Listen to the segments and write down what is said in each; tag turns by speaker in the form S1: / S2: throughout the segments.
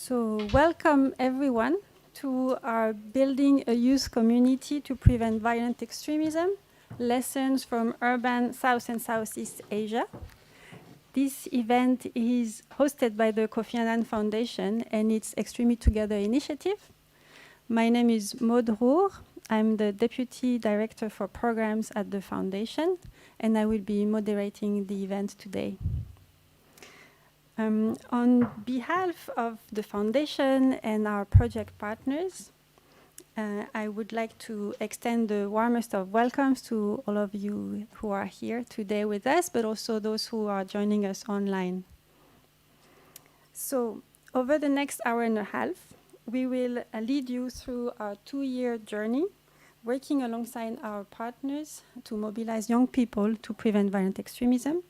S1: So welcome everyone to our Building a Youth Community to Prevent Violent Extremism, Lessons from Urban South and Southeast Asia. This event is hosted by the Kofi Annan Foundation and its Extremely Together initiative. My name is Maud Rohr. I'm the Deputy Director for Programs at the Foundation, and I will be moderating the event today. On behalf of the Foundation and our project partners, I would like to extend the warmest of welcomes to all of you who are here today with us, but also those who are joining us online. So, over the next hour and a half, we will lead you through our 2-year journey, working alongside our partners to mobilize young people to prevent violent extremism.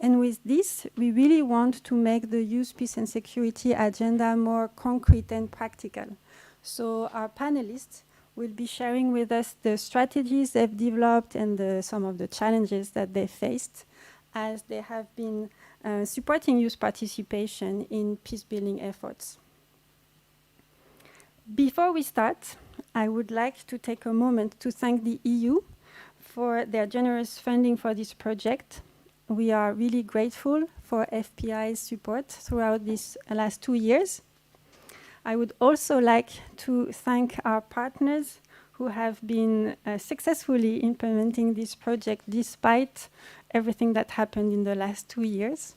S1: And with this, we really want to make the youth, peace and security agenda more concrete and practical. So our panelists will be sharing with us the strategies they've developed and some of the challenges that they faced as they have been supporting youth participation in peace-building efforts. Before we start, I would like to take a moment to thank the EU for their generous funding for this project. We are really grateful for FPI's support throughout these last 2 years. I would also like to thank our partners who have been successfully implementing this project despite everything that happened in the last 2 years.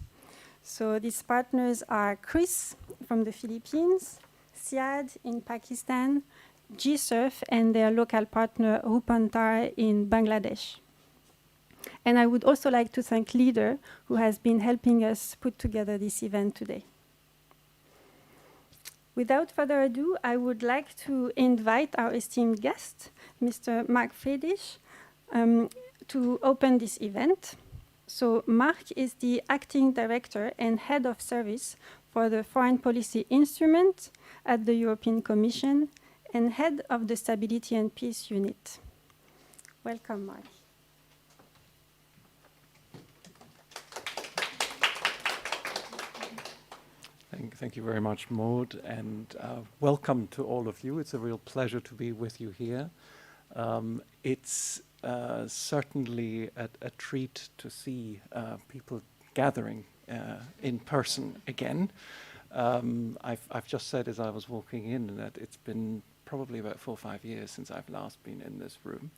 S1: So these partners are CRIS from the Philippines, SIAD in Pakistan, GSURF and their local partner Rupantar in Bangladesh. And I would also like to thank LEADER, who has been helping us put together this event today. Without further ado, I would like to invite our esteemed guest, Mr. Mark Friedrich, to open this event. So Mark is the acting director and head of service for the Foreign Policy Instrument at the European Commission and head of the Stability and Peace Unit. Welcome, Mark.
S2: Thank you very much, Maud, and welcome to all of you. It's a real pleasure to be with you here. It's certainly a treat to see people gathering in person again. I've just said as I was walking in that it's been probably about 4 or 5 years since I've last been in this room.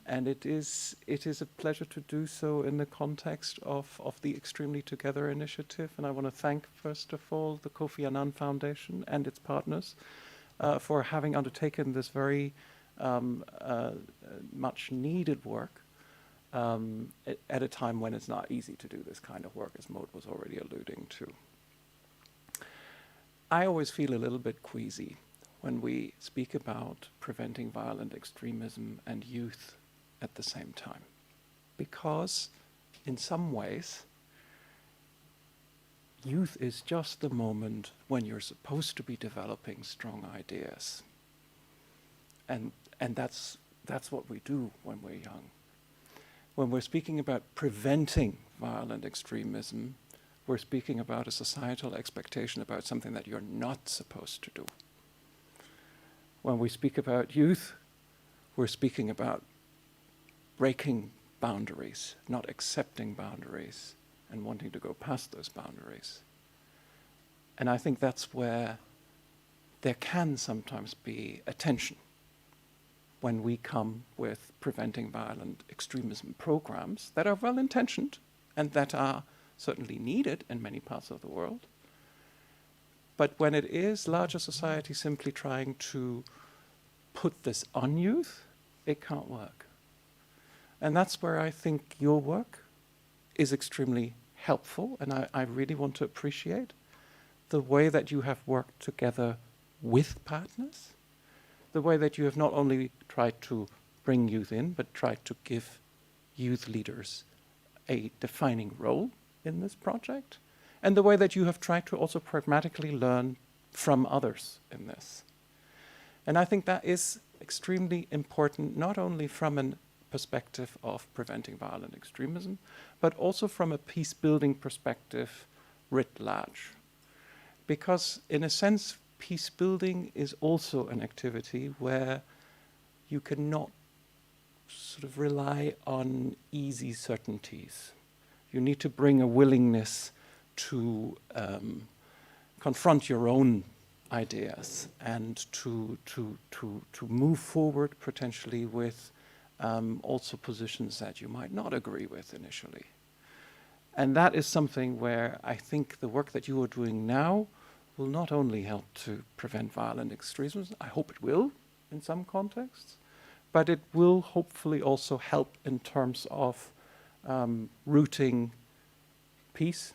S2: And it is a pleasure to do so in the context of the Extremely Together initiative. And I want to thank, first of all, the Kofi Annan Foundation and its partners for having undertaken this very much needed work at a time when it's not easy to do this kind of work, as Maud was already alluding to. I always feel a little bit queasy when we speak about preventing violent extremism and youth at the same time. Because in some ways, youth is just the moment when you're supposed to be developing strong ideas. And that's what we do when we're young. When we're speaking about preventing violent extremism, we're speaking about a societal expectation about something that you're not supposed to do. When we speak about youth, we're speaking about breaking boundaries, not accepting boundaries, and wanting to go past those boundaries. And I think that's where there can sometimes be a tension when we come with preventing violent extremism programs that are well-intentioned and that are certainly needed in many parts of the world. But when it is larger society simply trying to put this on youth, it can't work. And that's where I think your work is extremely helpful, and I really want to appreciate the way that you have worked together with partners, the way that you have not only tried to bring youth in, but tried to give youth leaders a defining role in this project, and the way that you have tried to also pragmatically learn from others in this. And I think that is extremely important, not only from a perspective of preventing violent extremism, but also from a peace-building perspective writ large. because in a sense, peace building is also an activity where you cannot sort of rely on easy certainties. You need to bring a willingness to confront your own ideas and to move forward potentially with also positions that you might not agree with initially. And that is something where I think the work that you are doing now will not only help to prevent violent extremism, I hope it will in some contexts, but it will hopefully also help in terms of rooting peace,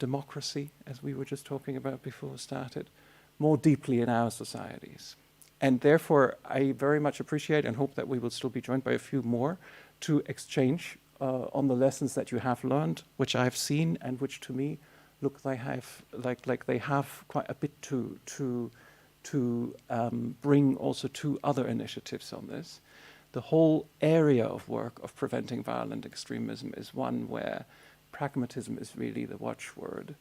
S2: democracy, as we were just talking about before we started, more deeply in our societies. And therefore, I very much appreciate and hope that we will still be joined by a few more to exchange on the lessons that you have learned, which I've seen and which to me look they have quite a bit to bring also to other initiatives on this. The whole area of work of preventing violent extremism is one where pragmatism is really the watchword.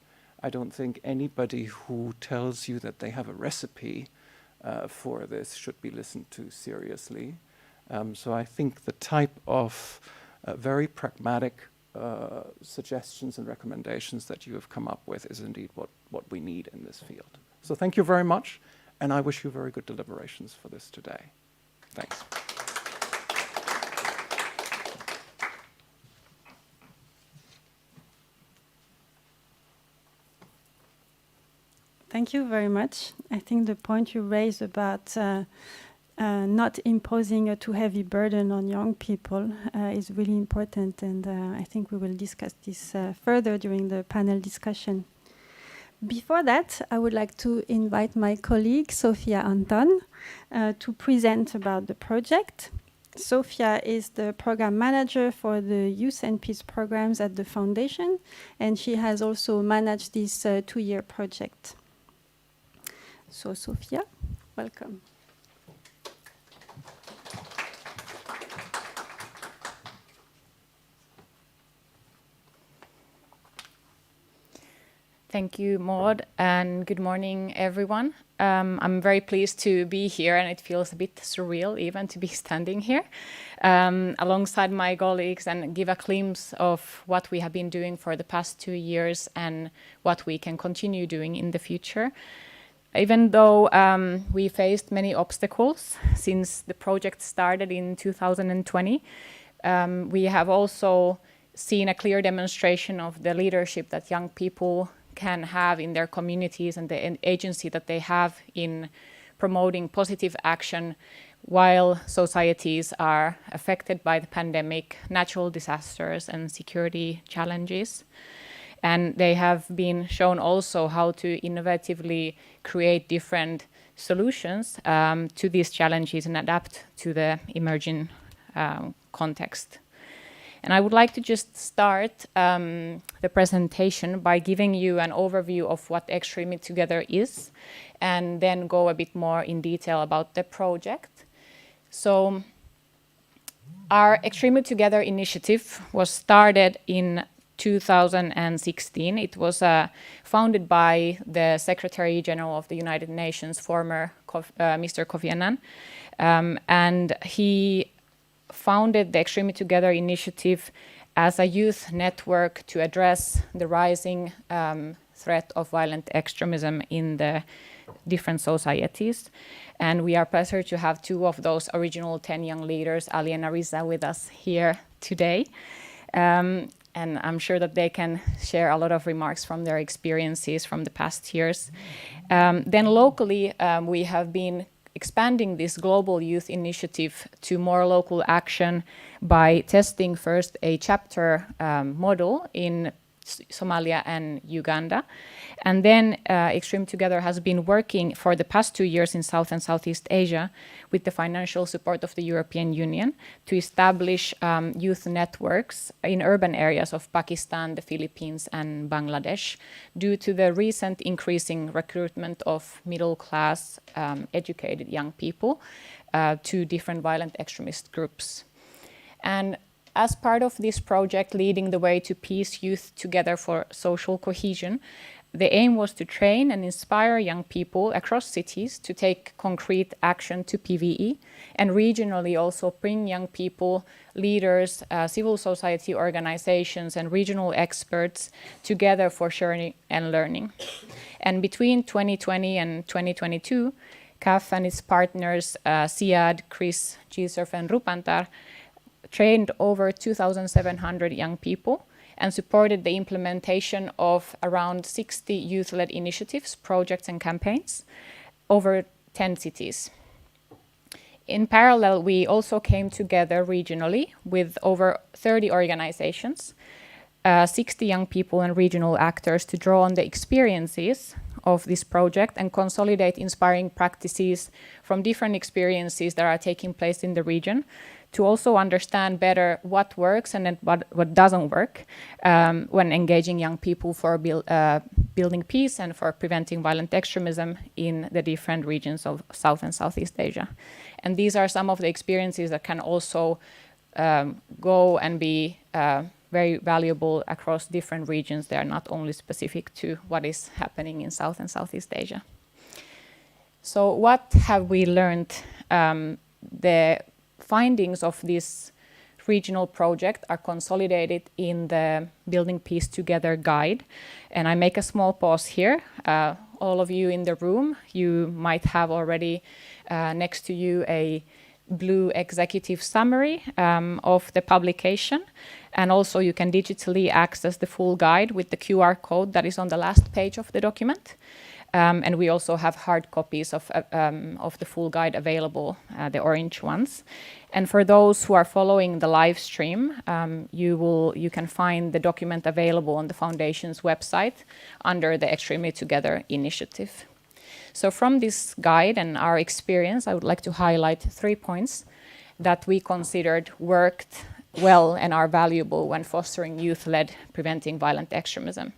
S2: I don't think anybody who tells you that they have a recipe for this should be listened to seriously. So I think the type of very pragmatic suggestions and recommendations that you have come up with is indeed what we need in this field. So thank you very much, and I wish you very good deliberations for this today. Thanks.
S1: Thank you very much. I think the point you raised about not imposing a too heavy burden on young people is really important, and I think we will discuss this further during the panel discussion. Before that, I would like to invite my colleague, Sofia Anton, to present about the project. Sofia is the program manager for the Youth and Peace programs at the Foundation, and she has also managed this 2-year project. So, Sofia, welcome.
S3: Thank you, Maud, and good morning, everyone. I'm very pleased to be here, and it feels a bit surreal even to be standing here alongside my colleagues and give a glimpse of what we have been doing for the past 2 years and what we can continue doing in the future. Even though we faced many obstacles since the project started in 2020, we have also seen a clear demonstration of the leadership that young people can have in their communities and the agency that they have in promoting positive action while societies are affected by the pandemic, natural disasters, and security challenges. And they have been shown also how to innovatively create different solutions to these challenges and adapt to the emerging context. And I would like to just start the presentation by giving you an overview of what Extremely Together is, and then go a bit more in detail about the project. So our Extremely Together initiative was started in 2016. It was founded by the Secretary General of the United Nations, former Mr. Kofi Annan, and he founded the Extremely Together initiative as a youth network to address the rising threat of violent extremism in the different societies. And we are pleased to have 2 of those original 10 young leaders, Ali and Arisa, with us here today. And I'm sure that they can share a lot of remarks from their experiences from the past years. Then locally, we have been expanding this global youth initiative to more local action by testing first a chapter model in Somalia and Uganda. And then Extreme Together has been working for the past 2 years in South and Southeast Asia with the financial support of the European Union to establish youth networks in urban areas of Pakistan, the Philippines, and Bangladesh due to the recent increasing recruitment of middle-class educated young people to different violent extremist groups. And as part of this project, Leading the Way to Peace, Youth Together for Social Cohesion, the aim was to train and inspire young people across cities to take concrete action to PVE, and regionally also bring young people, leaders, civil society organizations, and regional experts together for sharing and learning. And between 2020 and 2022, CAF and its partners, Siad, Chris, G-Surf, and Rupantar, trained over 2,700 young people and supported the implementation of around 60 youth-led initiatives, projects, and campaigns over 10 cities. In parallel, we also came together regionally with over 30 organizations, 60 young people and regional actors to draw on the experiences of this project and consolidate inspiring practices from different experiences that are taking place in the region, to also understand better what works and what doesn't work when engaging young people for building peace and for preventing violent extremism in the different regions of South and Southeast Asia. And these are some of the experiences that can also go and be very valuable across different regions. They are not only specific to what is happening in South and Southeast Asia. So what have we learned? The findings of this regional project are consolidated in the Building Peace Together guide. And I make a small pause here. All of you in the room, you might have already next to you a blue executive summary of the publication. And also you can digitally access the full guide with the QR code that is on the last page of the document. And we also have hard copies of the full guide available, the orange ones. And for those who are following the live stream, you can find the document available on the Foundation's website under the Extremely Together initiative. So from this guide and our experience, I would like to highlight 3 points that we considered worked well and are valuable when fostering youth-led preventing violent extremism.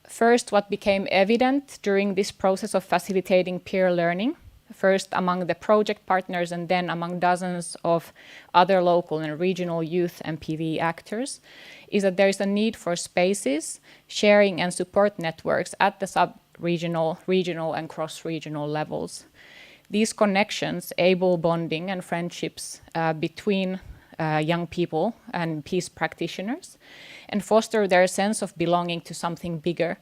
S3: First, what became evident during this process of facilitating peer learning, first among the project partners and then among dozens of other local and regional youth and PVE actors, is that there is a need for spaces, sharing and support networks at the sub-regional, regional and cross-regional levels. These connections enable bonding and friendships between young people and peace practitioners, and foster their sense of belonging to something bigger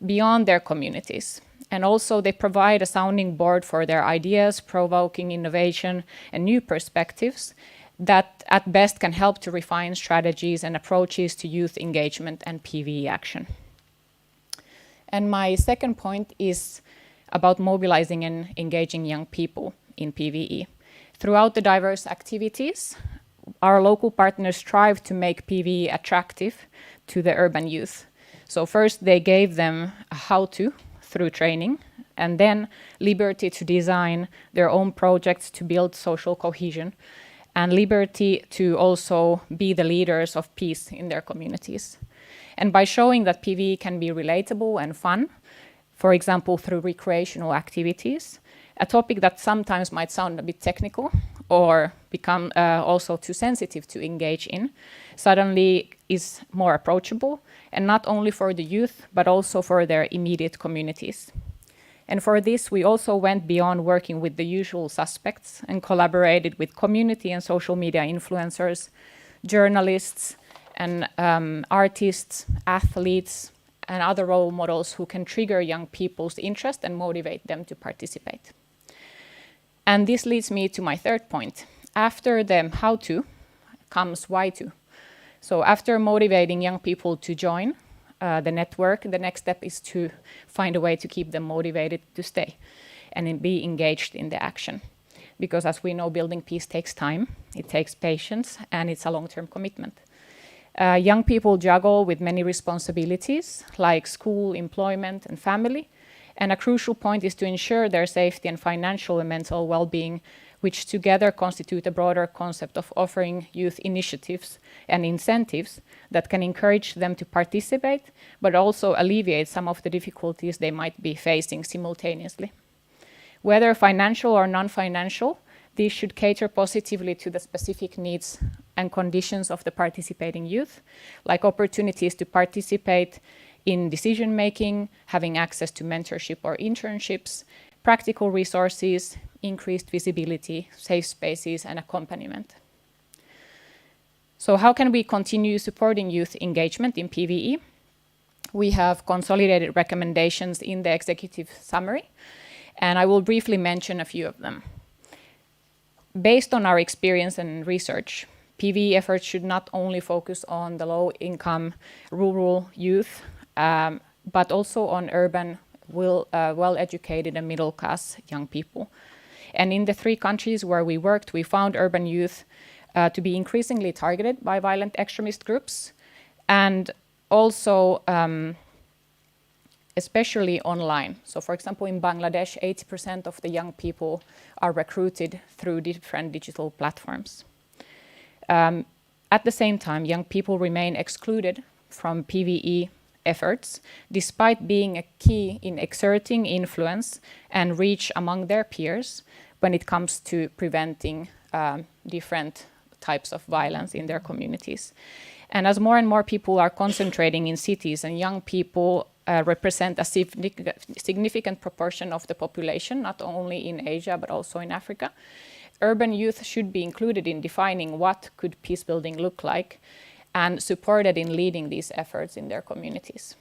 S3: beyond their communities. And also they provide a sounding board for their ideas, provoking innovation and new perspectives that at best can help to refine strategies and approaches to youth engagement and PVE action. And my second point is about mobilizing and engaging young people in PVE. Throughout the diverse activities, our local partners strive to make PVE attractive to the urban youth. So first they gave them a how-to through training, and then liberty to design their own projects to build social cohesion, and liberty to also be the leaders of peace in their communities. And by showing that PVE can be relatable and fun, for example, through recreational activities, a topic that sometimes might sound a bit technical or become also too sensitive to engage in, suddenly is more approachable, and not only for the youth, but also for their immediate communities. And for this, we also went beyond working with the usual suspects and collaborated with community and social media influencers, journalists, and artists, athletes, and other role models who can trigger young people's interest and motivate them to participate. And this leads me to my third point. After the how-to comes why-to. So after motivating young people to join the network, the next step is to find a way to keep them motivated to stay and be engaged in the action. Because as we know, building peace takes time, it takes patience, and it's a long-term commitment. Young people juggle with many responsibilities like school, employment, and family. And a crucial point is to ensure their safety and financial and mental well-being, which together constitute a broader concept of offering youth initiatives and incentives that can encourage them to participate, but also alleviate some of the difficulties they might be facing simultaneously. Whether financial or non-financial, these should cater positively to the specific needs and conditions of the participating youth, like opportunities to participate in decision making, having access to mentorship or internships, practical resources, increased visibility, safe spaces, and accompaniment. So how can we continue supporting youth engagement in PVE? We have consolidated recommendations in the executive summary, and I will briefly mention a few of them. Based on our experience and research, PVE efforts should not only focus on the low-income rural youth, but also on urban, well-educated and middle-class young people. And in the 3 countries where we worked, we found urban youth to be increasingly targeted by violent extremist groups, and also especially online. So for example, in Bangladesh, 80% of the young people are recruited through different digital platforms. At the same time, young people remain excluded from PVE efforts, despite being a key in exerting influence and reach among their peers when it comes to preventing different types of violence in their communities. And as more and more people are concentrating in cities and young people represent a significant proportion of the population, not only in Asia, but also in Africa, urban youth should be included in defining what could peace building look like and supported in leading these efforts in their communities.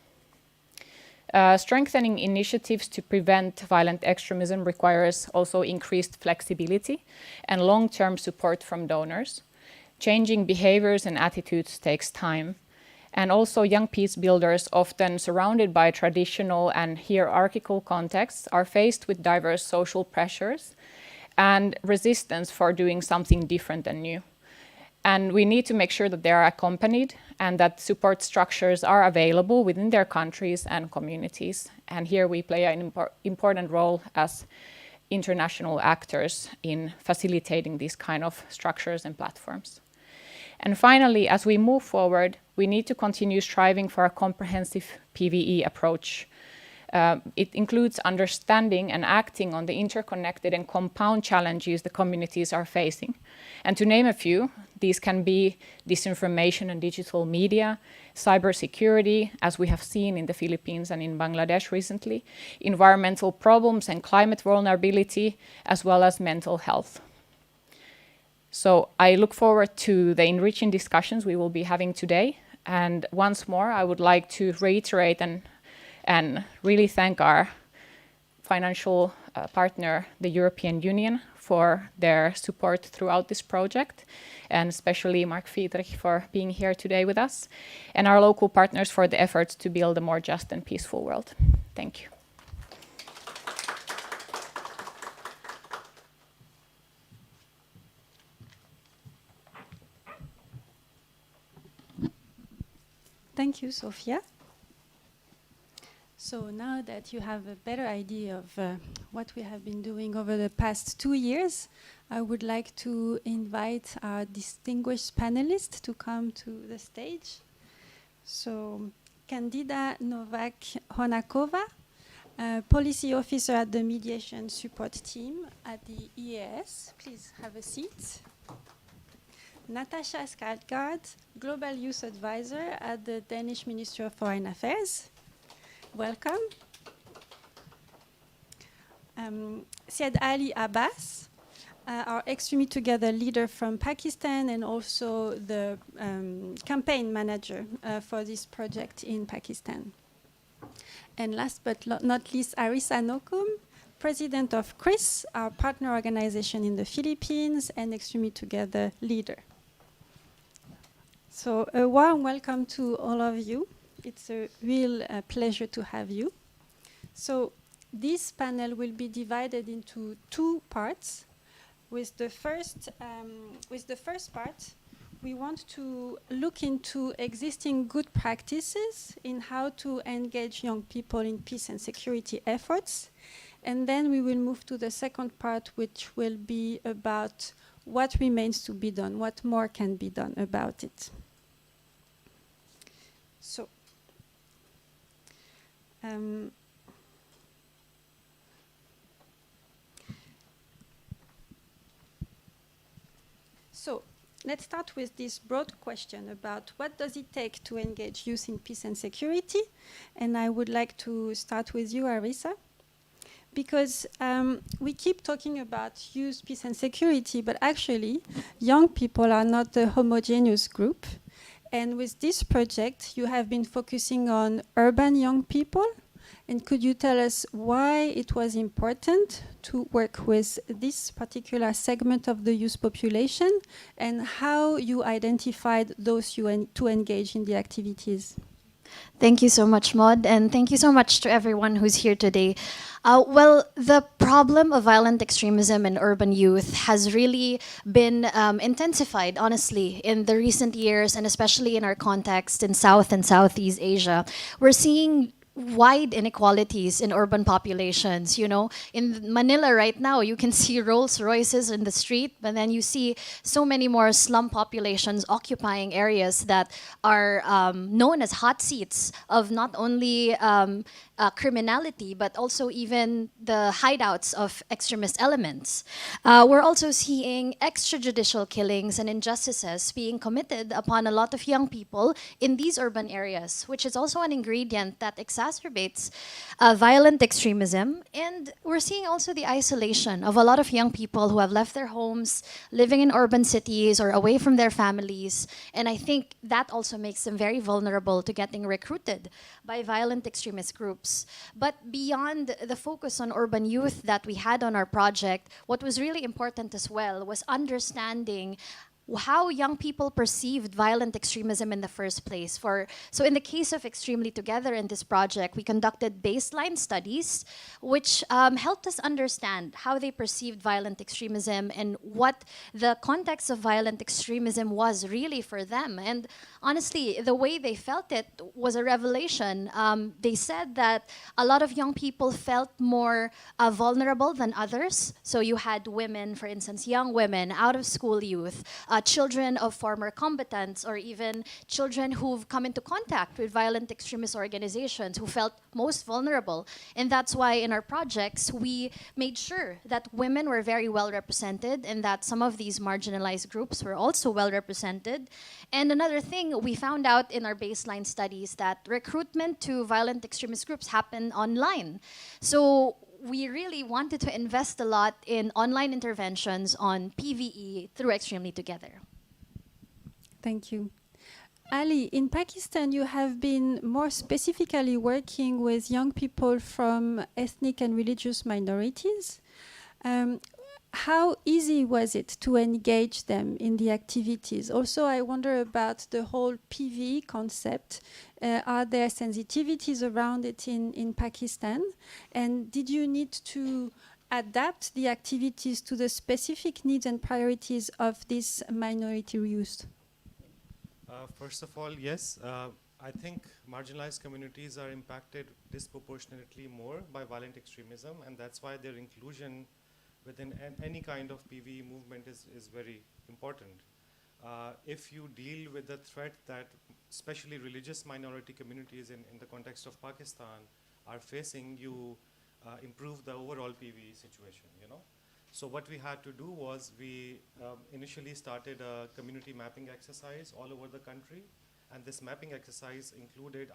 S3: Strengthening initiatives to prevent violent extremism requires also increased flexibility and long-term support from donors. Changing behaviors and attitudes takes time. And also young peace builders, often surrounded by traditional and hierarchical contexts, are faced with diverse social pressures and resistance for doing something different and new. And we need to make sure that they are accompanied and that support structures are available within their countries and communities. And here we play an important role as international actors in facilitating these kind of structures and platforms. And finally, as we move forward, we need to continue striving for a comprehensive PVE approach. It includes understanding and acting on the interconnected and compound challenges the communities are facing. And to name a few, these can be disinformation and digital media, cybersecurity, as we have seen in the Philippines and in Bangladesh recently, environmental problems and climate vulnerability, as well as mental health. So I look forward to the enriching discussions we will be having today. And once more, I would like to reiterate and really thank our financial partner, the European Union, for their support throughout this project, and especially Mark Friedrich for being here today with us, and our local partners for the efforts to build a more just and peaceful world. Thank you.
S1: Thank you, Sofia. So now that you have a better idea of what we have been doing over the past 2 years, I would like to invite our distinguished panelists to come to the stage. So Candida Novak-Honakova, policy officer at the mediation support team at the EAS. Please have a seat. Natasha Skalgaard, Global Youth Advisor at the Danish Ministry of Foreign Affairs. Welcome. Syed Ali Abbas, our Extremely Together leader from Pakistan and also the campaign manager for this project in Pakistan. And last but not least, Arisa Nokum, president of CRIS, our partner organization in the Philippines and Extremely Together leader. So a warm welcome to all of you. It's a real pleasure to have you. So this panel will be divided into 2 parts. With the first part, we want to look into existing good practices in how to engage young people in peace and security efforts. And then we will move to the second part, which will be about what remains to be done, what more can be done about it. So let's start with this broad question about what does it take to engage youth in peace and security. And I would like to start with you, Arisa, because we keep talking about youth, peace and security, but actually young people are not a homogeneous group. And with this project, you have been focusing on urban young people. And could you tell us why it was important to work with this particular segment of the youth population and how you identified those to engage in the activities?
S4: Thank you so much, Maud, and thank you so much to everyone who's here today. Well, the problem of violent extremism in urban youth has really been intensified, honestly, in the recent years, and especially in our context in South and Southeast Asia. We're seeing wide inequalities in urban populations. You know, in Manila right now, you can see Rolls Royces in the street, but then you see so many more slum populations occupying areas that are known as hot seats of not only criminality, but also even the hideouts of extremist elements. We're also seeing extrajudicial killings and injustices being committed upon a lot of young people in these urban areas, which is also an ingredient that exacerbates violent extremism. And we're seeing also the isolation of a lot of young people who have left their homes, living in urban cities or away from their families. And I think that also makes them very vulnerable to getting recruited by violent extremist groups. But beyond the focus on urban youth that we had on our project, what was really important as well was understanding how young people perceived violent extremism in the first place. So in the case of Extremely Together in this project, we conducted baseline studies which helped us understand how they perceived violent extremism and what the context of violent extremism was really for them. And honestly, the way they felt it was a revelation. They said that a lot of young people felt more vulnerable than others. So you had women, for instance, young women, out of school youth, children of former combatants, or even children who've come into contact with violent extremist organizations who felt most vulnerable. And that's why in our projects, we made sure that women were very well represented and that some of these marginalized groups were also well represented. And another thing we found out in our baseline studies that recruitment to violent extremist groups happen online. So we really wanted to invest a lot in online interventions on PVE through Extremely Together.
S1: Thank you. Ali, in Pakistan, you have been more specifically working with young people from ethnic and religious minorities. How easy was it to engage them in the activities? Also, I wonder about the whole PVE concept. Are there sensitivities around it in Pakistan? And did you need to adapt the activities to the specific needs and priorities of this minority youth?
S5: First of all, yes. I think marginalized communities are impacted disproportionately more by violent extremism, and that's why their inclusion within any kind of PVE movement is very important. If you deal with the threat that especially religious minority communities in the context of Pakistan are facing, you improve the overall PVE situation, you know. So what we had to do was we initially started a community mapping exercise all over the country, and this mapping exercise included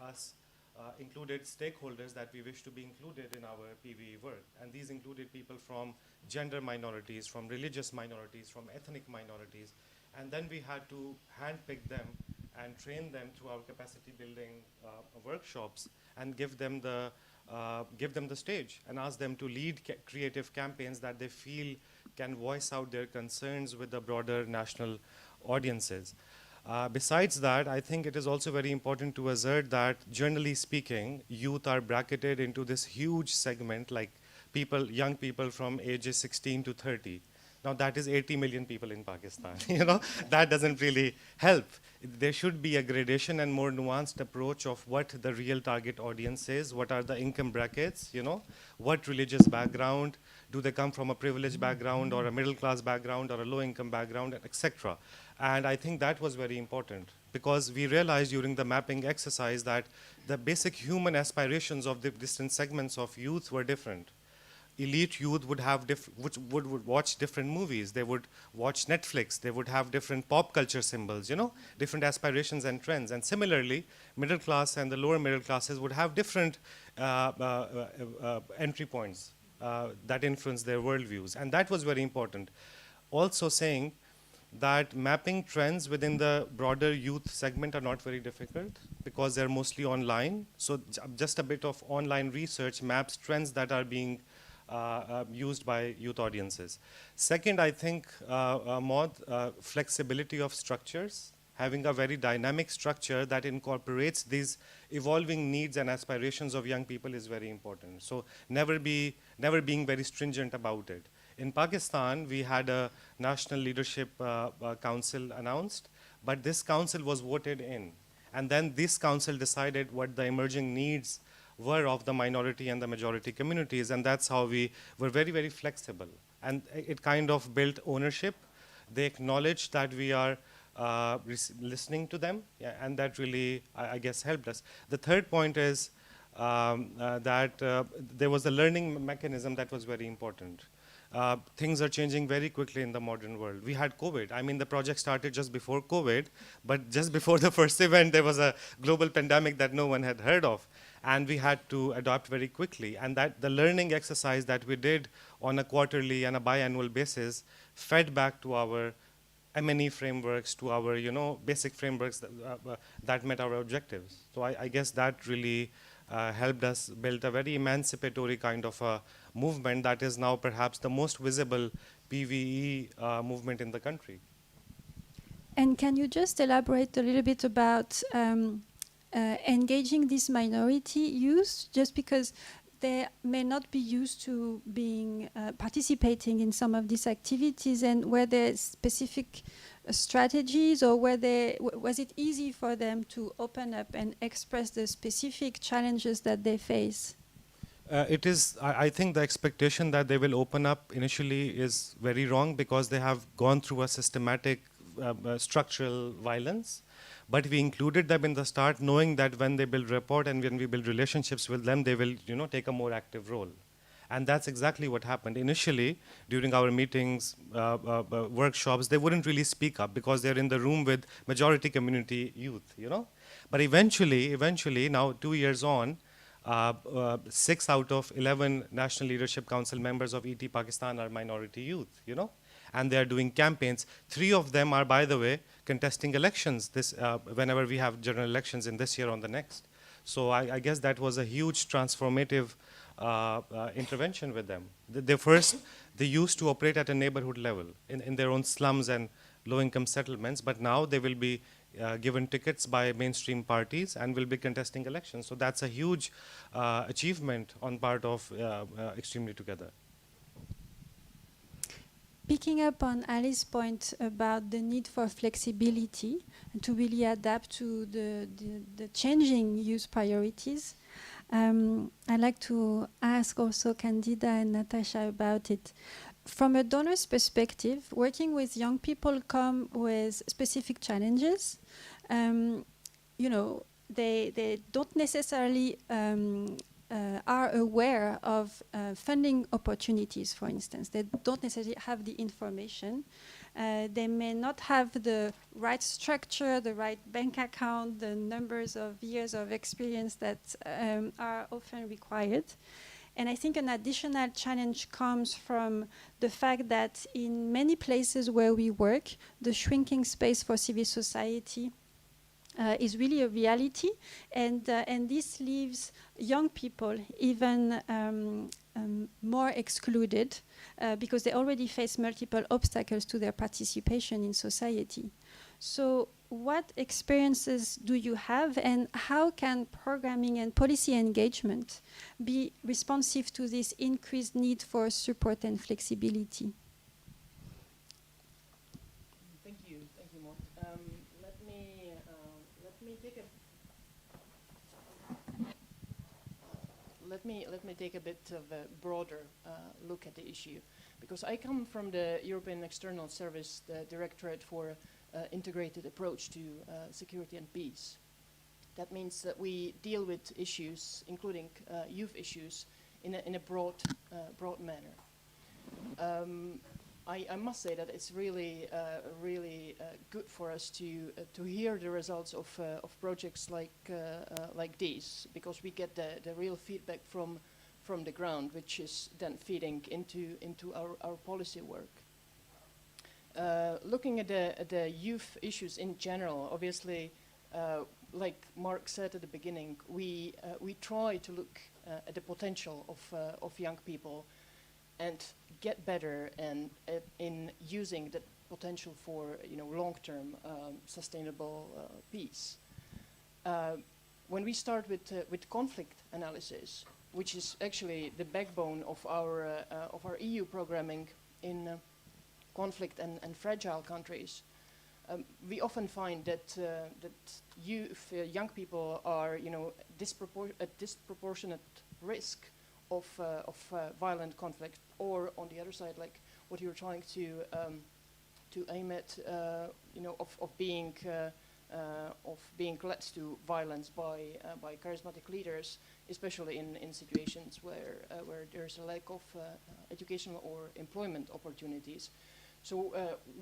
S5: stakeholders that we wish to be included in our PVE work. And these included people from gender minorities, from religious minorities, from ethnic minorities. And then we had to handpick them and train them through our capacity building workshops and give them the stage and ask them to lead creative campaigns that they feel can voice out their concerns with the broader national audiences. Besides that, I think it is also very important to assert that, generally speaking, youth are bracketed into this huge segment, like young people from ages 16 to 30. Now that is 80 million people in Pakistan. You know, that doesn't really help. There should be a gradation and more nuanced approach of what the real target audience is, what are the income brackets, you know, what religious background, do they come from a privileged background or a middle class background or a low income background, etc. And I think that was very important because we realized during the mapping exercise that the basic human aspirations of the distant segments of youth were different. elite youth would have would watch different movies. They would watch Netflix. They would have different pop culture symbols, you know, different aspirations and trends. And similarly, middle class and the lower middle classes would have different entry points that influence their worldviews. And that was very important. Also saying that mapping trends within the broader youth segment are not very difficult because they're mostly online. So just a bit of online research maps trends that are being used by youth audiences. Second, I think, Maud, flexibility of structures. Having a very dynamic structure that incorporates these evolving needs and aspirations of young people is very important. So never being very stringent about it. In Pakistan, we had a National Leadership Council announced, but this council was voted in. And then this council decided what the emerging needs were of the minority and the majority communities, and that's how we were very, very flexible. And it kind of built ownership. They acknowledged that we are listening to them, yeah, and that really, I guess, helped us. The third point is that there was a learning mechanism that was very important. Things are changing very quickly in the modern world. We had COVID. I mean, the project started just before COVID, but just before the first event, there was a global pandemic that no one had heard of. And we had to adapt very quickly. And that the learning exercise that we did on a quarterly and a biannual basis fed back to our M&E frameworks, to our, you know, basic frameworks that met our objectives. So I guess that really helped us build a very emancipatory kind of a movement that is now perhaps the most visible PVE movement in the country.
S1: And can you just elaborate a little bit about engaging this minority youth, just because they may not be used to being participating in some of these activities, and were there specific strategies, or was it easy for them to open up and express the specific challenges that they face?
S5: It is, I think the expectation that they will open up initially is very wrong because they have gone through a systematic structural violence. But we included them in the start, knowing that when they build rapport and when we build relationships with them, they will, you know, take a more active role. And that's exactly what happened. Initially, during our meetings, workshops, they wouldn't really speak up because they're in the room with majority community youth, you know. But eventually, now 2 years on, 6 out of 11 National Leadership Council members of ET Pakistan are minority youth, you know, and they are doing campaigns. 3 of them are, by the way, contesting elections whenever we have general elections in this year or the next. So I guess that was a huge transformative intervention with them. They used to operate at a neighborhood level in their own slums and low-income settlements, but now they will be given tickets by mainstream parties and will be contesting elections. So that's a huge achievement on part of Extremely Together.
S1: Picking up on Ali's point about the need for flexibility and to really adapt to the changing youth priorities, I'd like to ask also Candida and Natasha about it. From a donor's perspective, working with young people come with specific challenges. You know, they don't necessarily are aware of funding opportunities, for instance. They don't necessarily have the information. They may not have the right structure, the right bank account, the numbers of years of experience that are often required. And I think an additional challenge comes from the fact that in many places where we work, the shrinking space for civil society is really a reality, and this leaves young people even more excluded because they already face multiple obstacles to their participation in society. So what experiences do you have, and how can programming and policy engagement be responsive to this increased need for support and flexibility?
S3: Thank you, Maud. Let me take a bit of a broader look at the issue, because I come from the European External Service, the Directorate for Integrated Approach to Security and Peace. That means that we deal with issues, including youth issues,
S6: in a broad manner. I must say that it's really good for us to hear the results of projects like these, because we get the real feedback from the ground, which is then feeding into our policy work. Looking at the youth issues in general, obviously, like Mark said at the beginning, we try to look at the potential of young people and get better and in using that potential for long-term sustainable peace. When we start with conflict analysis, which is actually the backbone of our EU programming in conflict and fragile countries, we often find that young people are at disproportionate risk of violent conflict, or on the other side, like what you're trying to aim at, of being led to violence by charismatic leaders, especially in situations where there's a lack of educational or employment opportunities. So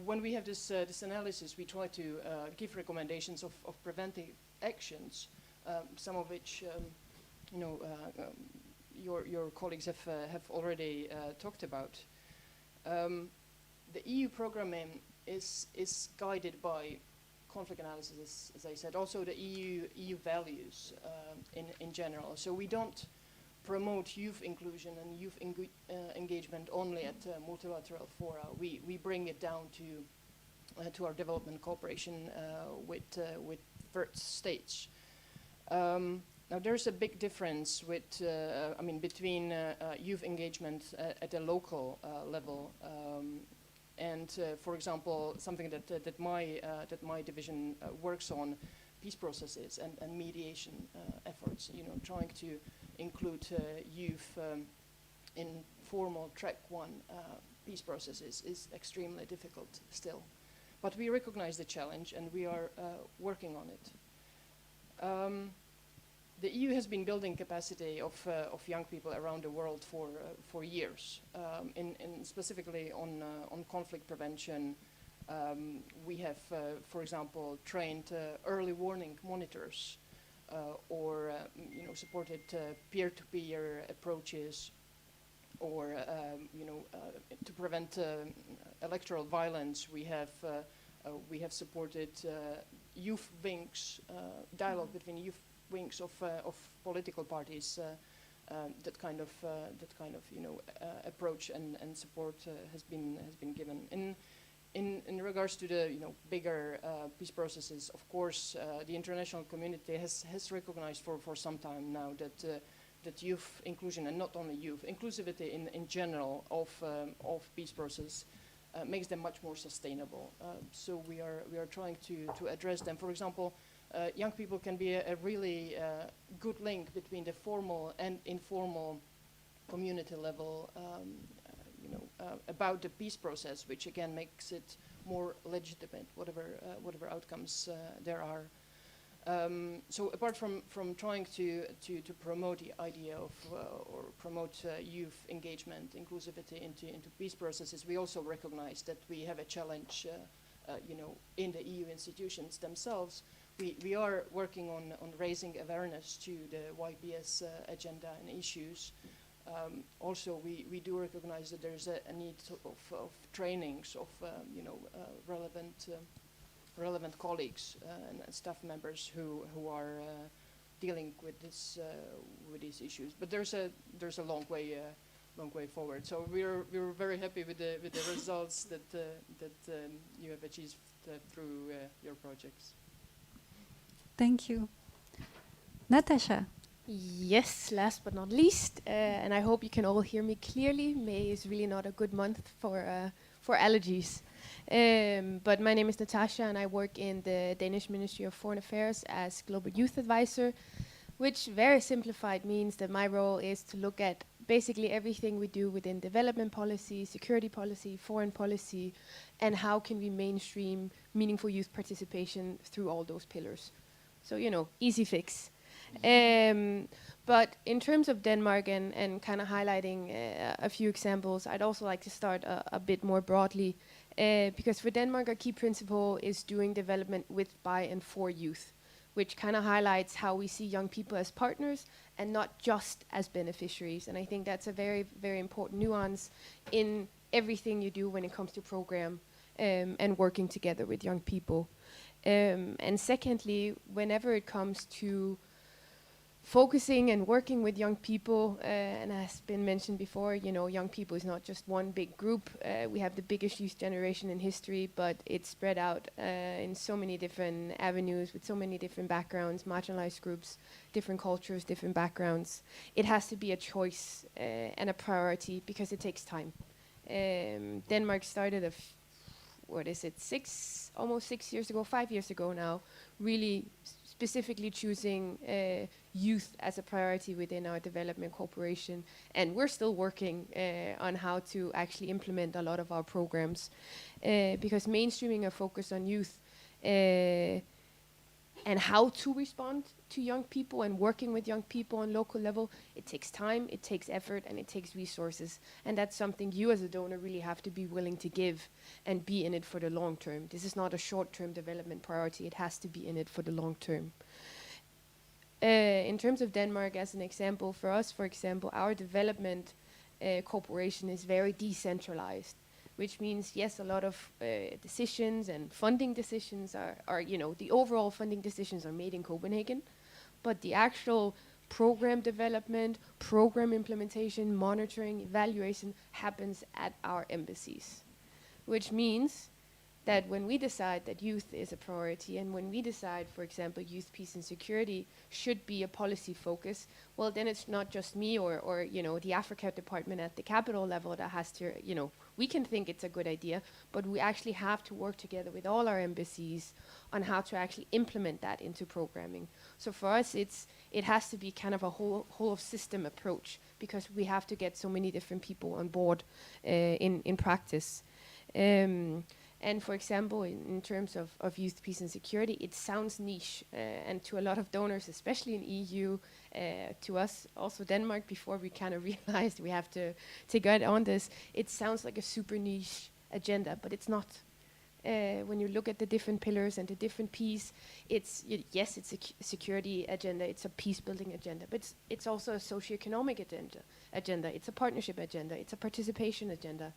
S6: when we have this analysis, we try to give recommendations of preventive actions, some of which your colleagues have already talked about. The EU programming is guided by conflict analysis, as I said, also the EU values in general. So we don't promote youth inclusion and youth engagement only at multilateral fora. We bring it down to our development cooperation with first states. Now there's a big difference between youth engagement at a local level and, for example, something that my division works on, peace processes and mediation efforts. Trying to include youth in formal track 1 peace processes is extremely difficult still. But we recognize the challenge and we are working on it. The EU has been building capacity of young people around the world for years, in specifically on conflict prevention. We have, for example, trained early warning monitors, or supported peer-to-peer approaches, or to prevent electoral violence. We have supported youth wings, dialogue between youth wings of political parties. That kind of approach and support has been given. In regards to the bigger peace processes, of course, the international community has recognized for some time now that youth inclusion, and not only youth inclusivity in general of peace process makes them much more sustainable. So we are trying to address them. For example, young people can be a really good link between the formal and informal community level. About the peace process, which again makes it more legitimate, whatever outcomes there are. So apart from trying to promote the idea of or promote youth engagement, inclusivity into peace processes, we also recognize that we have a challenge, in the EU institutions themselves. We are working on raising awareness to the YPS agenda and issues. Also, we do recognize that there's a need of trainings of relevant colleagues and staff members who are dealing with these issues. But there's a long way forward. So we're very happy with the results that you have achieved through your projects.
S1: Thank you. Natasha.
S7: Yes, last but not least, and I hope you can all hear me clearly. May is really not a good month for allergies. But my name is Natasha, and I work in the Danish Ministry of Foreign Affairs as Global Youth Advisor, which very simplified means that my role is to look at basically everything we do within development policy, security policy, foreign policy, and how can we mainstream meaningful youth participation through all those pillars. So, easy fix. But in terms of Denmark and kind of highlighting a few examples, I'd also like to start a bit more broadly, because for Denmark, a key principle is doing development with, by, and for youth, which kind of highlights how we see young people as partners and not just as beneficiaries. And I think that's a very, very important nuance in everything you do when it comes to program and working together with young people. And secondly, whenever it comes to focusing and working with young people, and as been mentioned before, young people is not just one big group. We have the biggest youth generation in history, but it's spread out in so many different avenues with so many different backgrounds, marginalized groups, different cultures, different backgrounds. It has to be a choice and a priority because it takes time. Denmark started almost 6 years ago, 5 years ago now, really specifically choosing youth as a priority within our development cooperation. And we're still working on how to actually implement a lot of our programs because mainstreaming a focus on youth and how to respond to young people and working with young people on local level, it takes time, it takes effort, and it takes resources. And that's something you as a donor really have to be willing to give and be in it for the long term. This is not a short-term development priority. It has to be in it for the long term. In terms of Denmark as an example, for us, for example, our development cooperation is very decentralized, which means, yes, a lot of decisions and funding decisions are the overall funding decisions are made in Copenhagen, but the actual program development, program implementation, monitoring, evaluation happens at our embassies, which means that when we decide that youth is a priority and when we decide, for example, youth peace and security should be a policy focus, well, then it's not just me or the Africa department at the capital level that has to, we can think it's a good idea, but we actually have to work together with all our embassies on how to actually implement that into programming. So for us, it has to be kind of a whole of system approach because we have to get so many different people on board in practice. And for example, in terms of youth peace and security, it sounds niche, and to a lot of donors, especially in EU, to us, also Denmark, before we kind of realized we have to get on this, it sounds like a super niche agenda, but it's not. When you look at the different pillars and the different P's, it's a security agenda, it's a peace building agenda, but it's also a socioeconomic agenda, it's a partnership agenda, it's a participation agenda.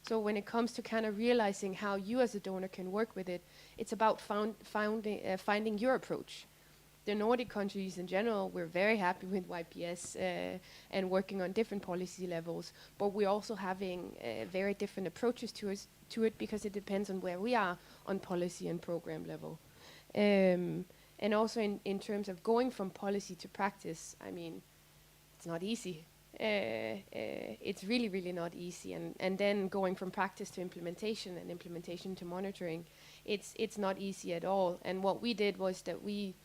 S7: So when it comes to kind of realizing how you as a donor can work with it, it's about finding your approach. The Nordic countries in general, we're very happy with YPS and working on different policy levels, but we're also having very different approaches to it because it depends on where we are on policy and program level. And also in terms of going from policy to practice, I mean, it's not easy. It's really, really not easy. And then going from practice to implementation and implementation to monitoring, it's not easy at all. And what we did was that we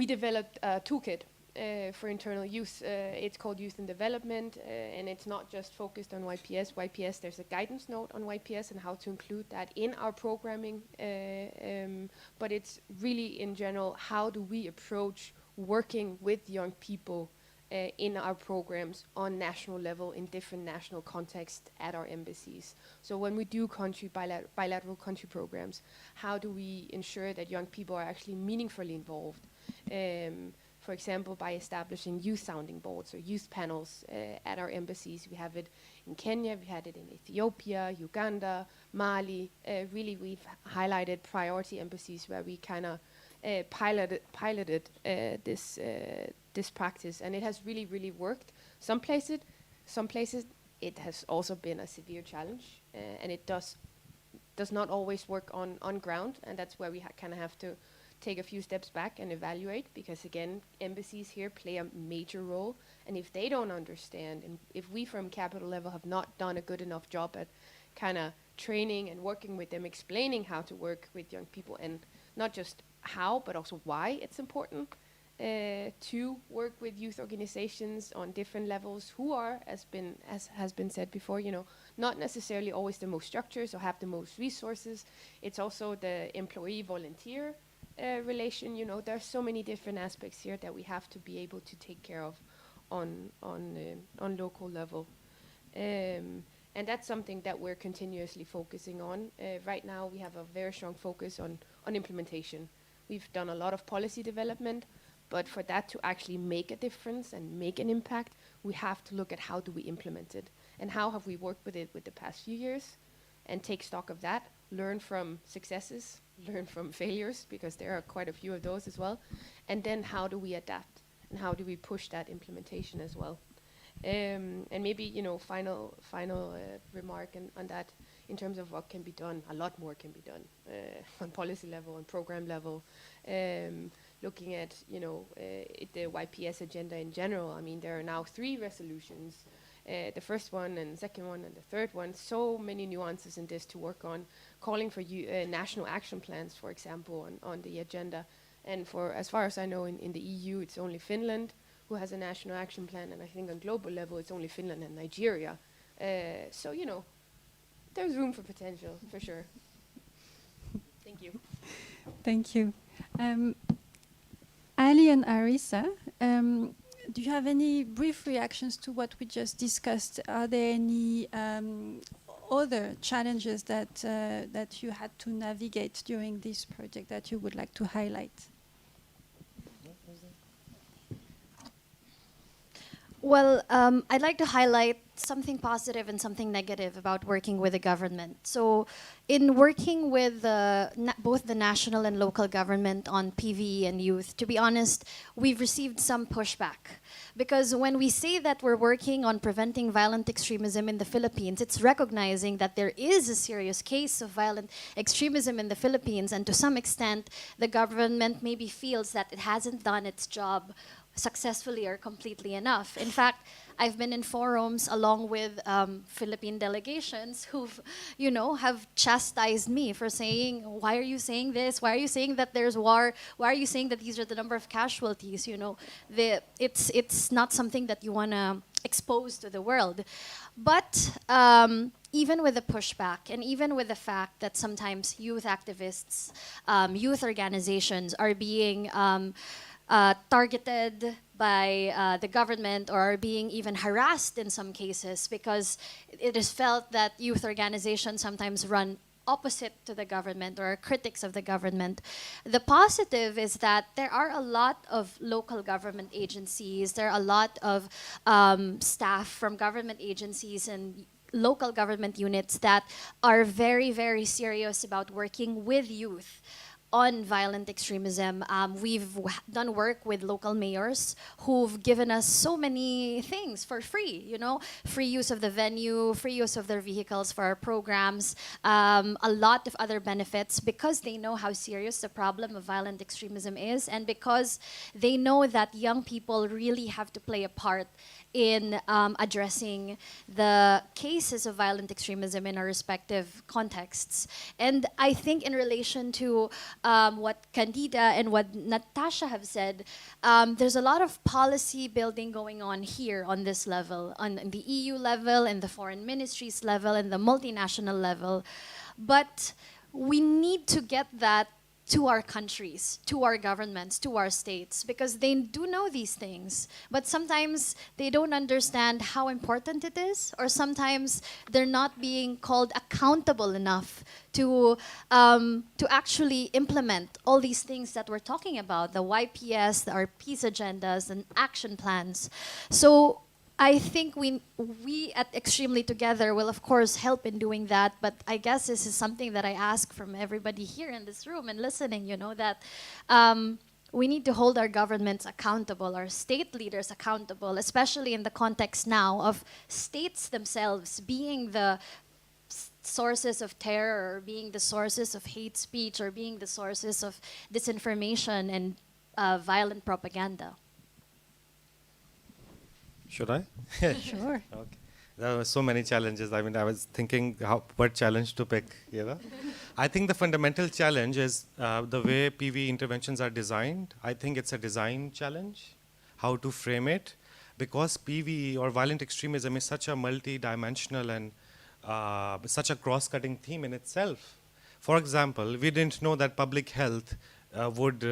S7: developed a toolkit for internal use. It's called Youth in Development, and it's not just focused on YPS. YPS, there's a guidance note on YPS and how to include that in our programming, but it's really in general, how do we approach working with young people in our programs on national level in different national contexts at our embassies. So when we do bilateral country programs, how do we ensure that young people are actually meaningfully involved? For example, by establishing youth sounding boards or youth panels at our embassies. We have it in Kenya, we had it in Ethiopia, Uganda, Mali. Really, we've highlighted priority embassies where we kind of piloted this practice, and it has really, really worked. Some places, it has also been a severe challenge, and it does not always work on ground, and that's where we kind of have to take a few steps back and evaluate, because again, embassies here play a major role, and if they don't understand, and if we from capital level have not done a good enough job at kind of training and working with them, explaining how to work with young people, and not just how, but also why it's important to work with youth organizations on different levels who are, as has been said before, not necessarily always the most structures or have the most resources. It's also the employee volunteer relation, you know, there are so many different aspects here that we have to be able to take care of on local level. And that's something that we're continuously focusing on. Right now, we have a very strong focus on implementation. We've done a lot of policy development, but for that to actually make a difference and make an impact, we have to look at how do we implement it and how have we worked with it with the past few years, and take stock of that, learn from successes, learn from failures, because there are quite a few of those as well, and then how do we adapt and how do we push that implementation as well. And maybe, you know, final remark on that, in terms of what can be done. A lot more can be done on policy level, on program level. Looking at, you know, the YPS agenda in general. I mean, there are now 3 resolutions. The first one and second one and the third one. So many nuances in this to work on. Calling for national action plans, for example, on the agenda. And for, as far as I know, in the EU, it's only Finland who has a national action plan, and I think on global level it's only Finland and Nigeria. So, you know, there's room for potential, for sure. Thank you.
S1: Thank you. Ali and Arisa, do you have any brief reactions to what we just discussed? Are there any other challenges that you had to navigate during this project that you would like to highlight?
S4: Well, I'd like to highlight something positive and something negative about working with the government. So in working with both the national and local government on PVE and youth, to be honest, we've received some pushback. Because when we say that we're working on preventing violent extremism in the Philippines, it's recognizing that there is a serious case of violent extremism in the Philippines, and to some extent, the government maybe feels that it hasn't done its job successfully or completely enough. In fact, I've been in forums along with Philippine delegations who've, you know, have chastised me for saying, why are you saying this? Why are you saying that there's war? Why are you saying that these are the number of casualties? You know, it's not something that you want to expose to the world. But even with the pushback, and even with the fact that sometimes youth activists, youth organizations are being targeted by the government, or are being even harassed in some cases, because it is felt that youth organizations sometimes run opposite to the government or are critics of the government. The positive is that there are a lot of local government agencies, there are a lot of staff from government agencies and local government units that are very, very serious about working with youth on violent extremism. We've done work with local mayors who've given us so many things for free, you know, free use of the venue, free use of their vehicles for our programs, a lot of other benefits, because they know how serious the problem of violent extremism is, and because they know that young people really have to play a part in addressing the cases of violent extremism in our respective contexts. And I think in relation to what Candida and what Natasha have said, there's a lot of policy building going on here on this level, on the EU level, and the foreign ministries level, and the multinational level. But we need to get that to our countries, to our governments, to our states, because they do know these things, but sometimes they don't understand how important it is, or sometimes they're not being called accountable enough to actually implement all these things that we're talking about, the YPS, our peace agendas, and action plans. So I think we at Extremely Together will, of course, help in doing that. But I guess this is something that I ask from everybody here in this room and listening, you know, that we need to hold our governments accountable, our state leaders accountable, especially in the context now of states themselves being the sources of terror, or being the sources of hate speech, or being the sources of disinformation and violent propaganda.
S5: Should I?
S1: Sure.
S5: Okay. There were so many challenges. I mean, I was thinking what challenge to pick, you know. I think the fundamental challenge is the way PV interventions are designed. I think it's a design challenge, how to frame it, because PV or violent extremism is such a multi-dimensional and such a cross-cutting theme in itself. For example, we didn't know that public health would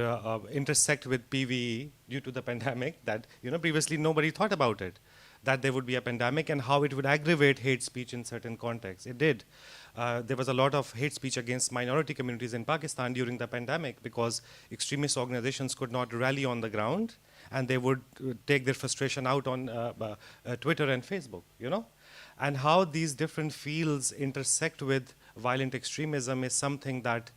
S5: intersect with PVE due to the pandemic, that previously nobody thought about it, that there would be a pandemic and how it would aggravate hate speech in certain contexts. It did. There was a lot of hate speech against minority communities in Pakistan during the pandemic because extremist organizations could not rally on the ground, and they would take their frustration out on Twitter and Facebook, And how these different fields intersect with violent extremism is something that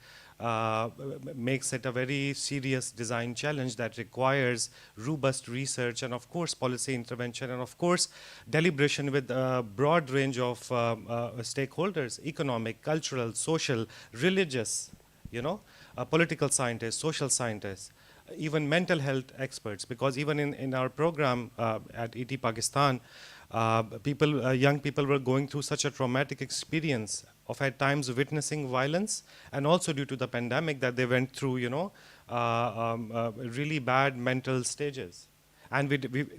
S5: makes it a very serious design challenge that requires robust research and, of course, policy intervention and, of course, deliberation with a broad range of stakeholders: economic, cultural, social, religious, political scientists, social scientists, even mental health experts. Because even in our program at ET Pakistan, young people were going through such a traumatic experience of at times witnessing violence, and also due to the pandemic that they went through, really bad mental stages. And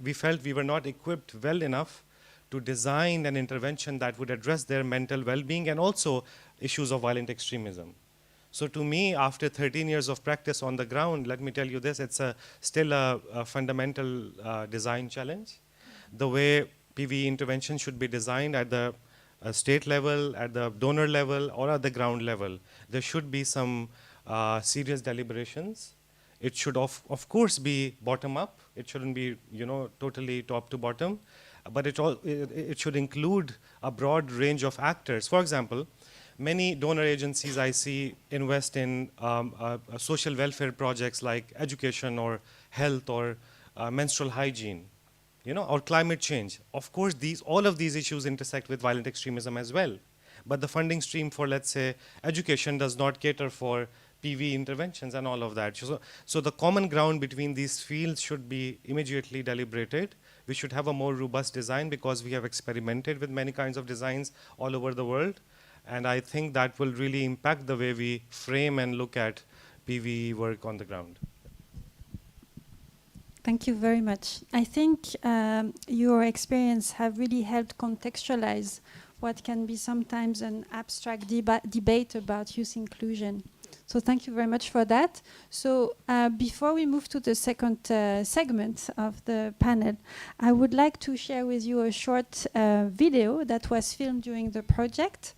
S5: we felt we were not equipped well enough to design an intervention that would address their mental well-being and also issues of violent extremism. So to me, after 13 years of practice on the ground, let me tell you this, it's still a fundamental design challenge. The way PVE intervention should be designed at the state level, at the donor level, or at the ground level, there should be some serious deliberations. It should of course be bottom up. It shouldn't be totally top to bottom, but it should include a broad range of actors. For example, many donor agencies I see invest in social welfare projects like education or health or menstrual hygiene, or climate change. Of course, all of these issues intersect with violent extremism as well. But the funding stream for, let's say, education does not cater for PV interventions and all of that. So the common ground between these fields should be immediately deliberated. We should have a more robust design because we have experimented with many kinds of designs all over the world. And I think that will really impact the way we frame and look at PV work on the ground.
S1: Thank you very much. I think your experience have really helped contextualize what can be sometimes an abstract debate about youth inclusion. So thank you very much for that. So before we move to the second segment of the panel, I would like to share with you a short video that was filmed during the project.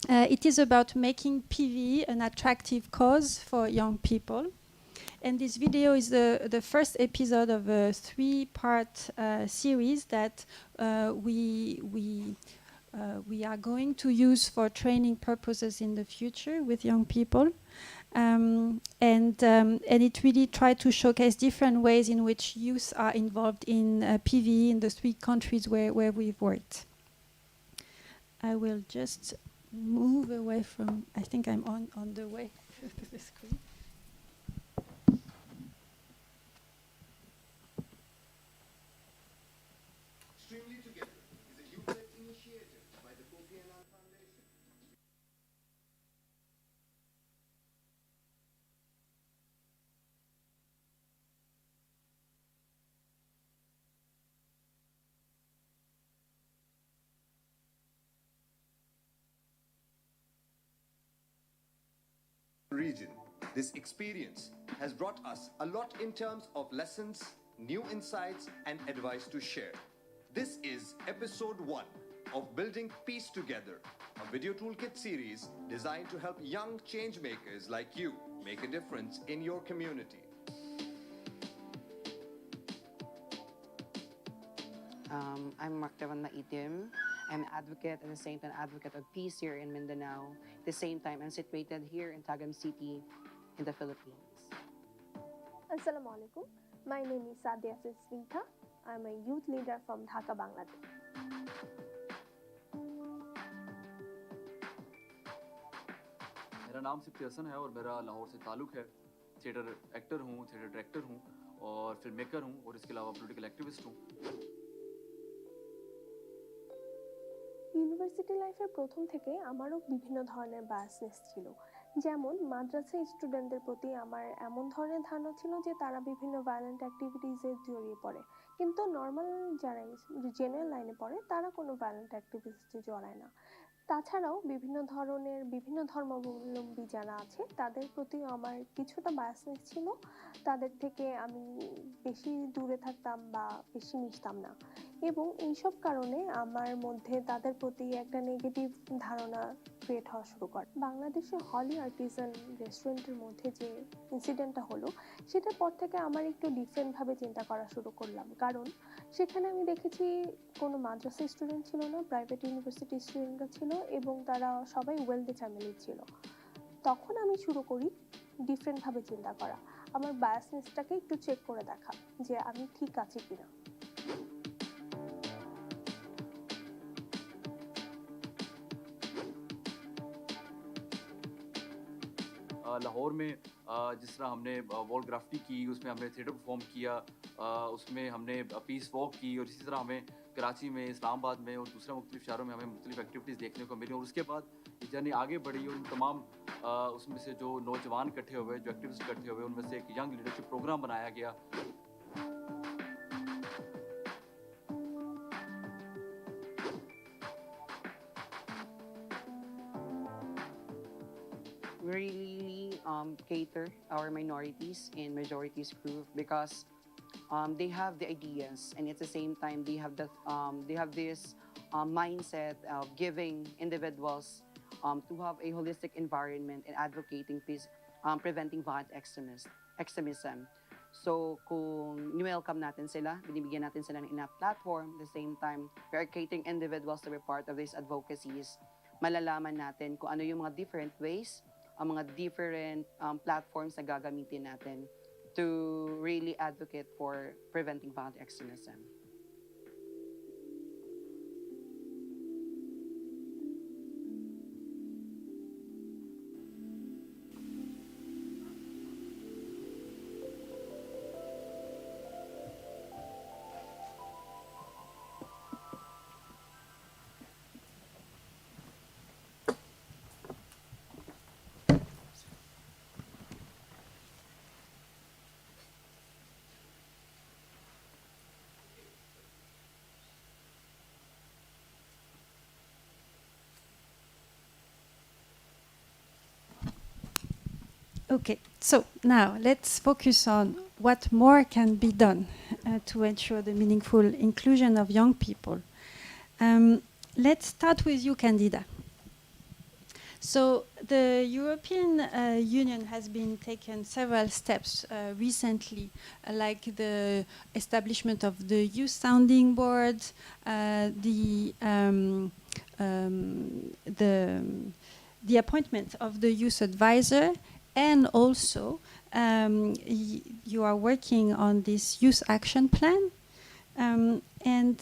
S1: It is about making PVE an attractive cause for young people. And this video is the first episode of a 3-part series that we are going to use for training purposes in the future with young people. And it really tried to showcase different ways in which youth are involved in PVE in the 3 countries where we've worked. I will just move away from, I think I'm on the way to the screen.
S8: Region. This experience has brought us a lot in terms of lessons, new insights, and advice to share. This is episode 1 of Building Peace Together, a video toolkit series designed to help young change makers like you make a difference in your community.
S9: I'm Martavan Itim. I'm an advocate, at the same time advocate of peace here in Mindanao. At the same time, I'm situated here in Tagum City in the Philippines.
S10: Assalamu alaikum. My name is Sadia Sisvinta. I'm a youth leader from Dhaka, Bangladesh.
S11: मेरा नाम सिप्ती हसन है और मेरा लाहौर से ताल्लुक़ है। Theatre actor हूँ, theatre director हूँ और फिल्म मेकर हूँ और इसके अलावा पॉलिटिकल एक्टिविस्ट हूँ।
S10: ইউনিভার্সিটি লাইফের প্রথম থেকে আমারও বিভিন্ন ধরনের বায়াসনেস ছিল। যেমন মাদ্রাসা স্টুডেন্টদের প্রতি আমার এমন ধরনের ধারণা ছিল যে তারা বিভিন্ন ভায়োলেন্ট অ্যাক্টিভিটিসে জড়িয়ে পড়ে, কিন্তু নর্মাল যারা জেনারেল লাইনে পড়ে তারা কোনো ভায়োলেন্ট অ্যাক্টিভিটিসে জড়ায় না। তাছাড়াও বিভিন্ন ধর্মাবলম্বী যারা আছে তাদের প্রতি আমার কিছুটা বায়াসনেস ছিল, তাদের থেকে আমি বেশি দূরে থাকতাম বা বেশি মিশতাম না, এবং এইসব কারণে আমার মধ্যে তাদের প্রতি একটা নেগেটিভ ধারণা ক্রিয়েট হওয়া শুরু করে। বাংলাদেশে হলি আর্টিজান রেস্টুরেন্টের মধ্যে যে ইনসিডেন্টটা হলো, সেটার পর থেকে আমার একটু ডিফারেন্টভাবে চিন্তা করা শুরু করলাম, কারণ সেখানে আমি দেখেছি কোনো মাদ্রাসা স্টুডেন্ট ছিল না, প্রাইভেট ইউনিভার্সিটি স্টুডেন্টরা ছিল এবং তারা সবাই ওয়েলদি ফ্যামিলির ছিল। তখন আমি শুরু করি ডিফারেন্টভাবে চিন্তা করা, আমার বায়াসনেসটাকে একটু চেক করে দেখা যে আমি ঠিক আছি কিনা।
S11: लाहौर में जिस तरह हमने वॉल ग्राफ्टी की, उसमें हमने थिएटर परफॉर्म किया, उसमें हमने पीस वॉक की, और इसी तरह हमें कराची में, इस्लामाबाद में और दूसरे मुख्तलिफ शहरों में हमें मुख्तलिफ एक्टिविटीज़ देखने को मिली। और उसके बाद ये जर्नी आगे बढ़ी और उन तमाम उसमें से जो नौजवान इकट्ठे हुए, जो एक्टिविस्ट इकट्ठे हुए, उनमें से एक यंग लीडरशिप प्रोग्राम बनाया गया।
S9: We really cater our minorities and majorities group because they have the ideas, and at the same time they have this mindset of giving individuals to have a holistic environment and advocating peace, preventing violent extremism. So kung ni-welcome natin sila, binibigyan natin sila ng enough platform, at the same time we are catering individuals to be part of these advocacies, malalaman natin kung ano yung mga different ways, ang mga different platforms na gagamitin natin to really advocate for preventing violent extremism.
S1: Okay, so now let's focus on what more can be done to ensure the meaningful inclusion of young people. Let's start with you, Candida. So the European Union has been taken several steps recently, like the establishment of the youth sounding board, the appointment of the youth advisor, and also you are working on this youth action plan. And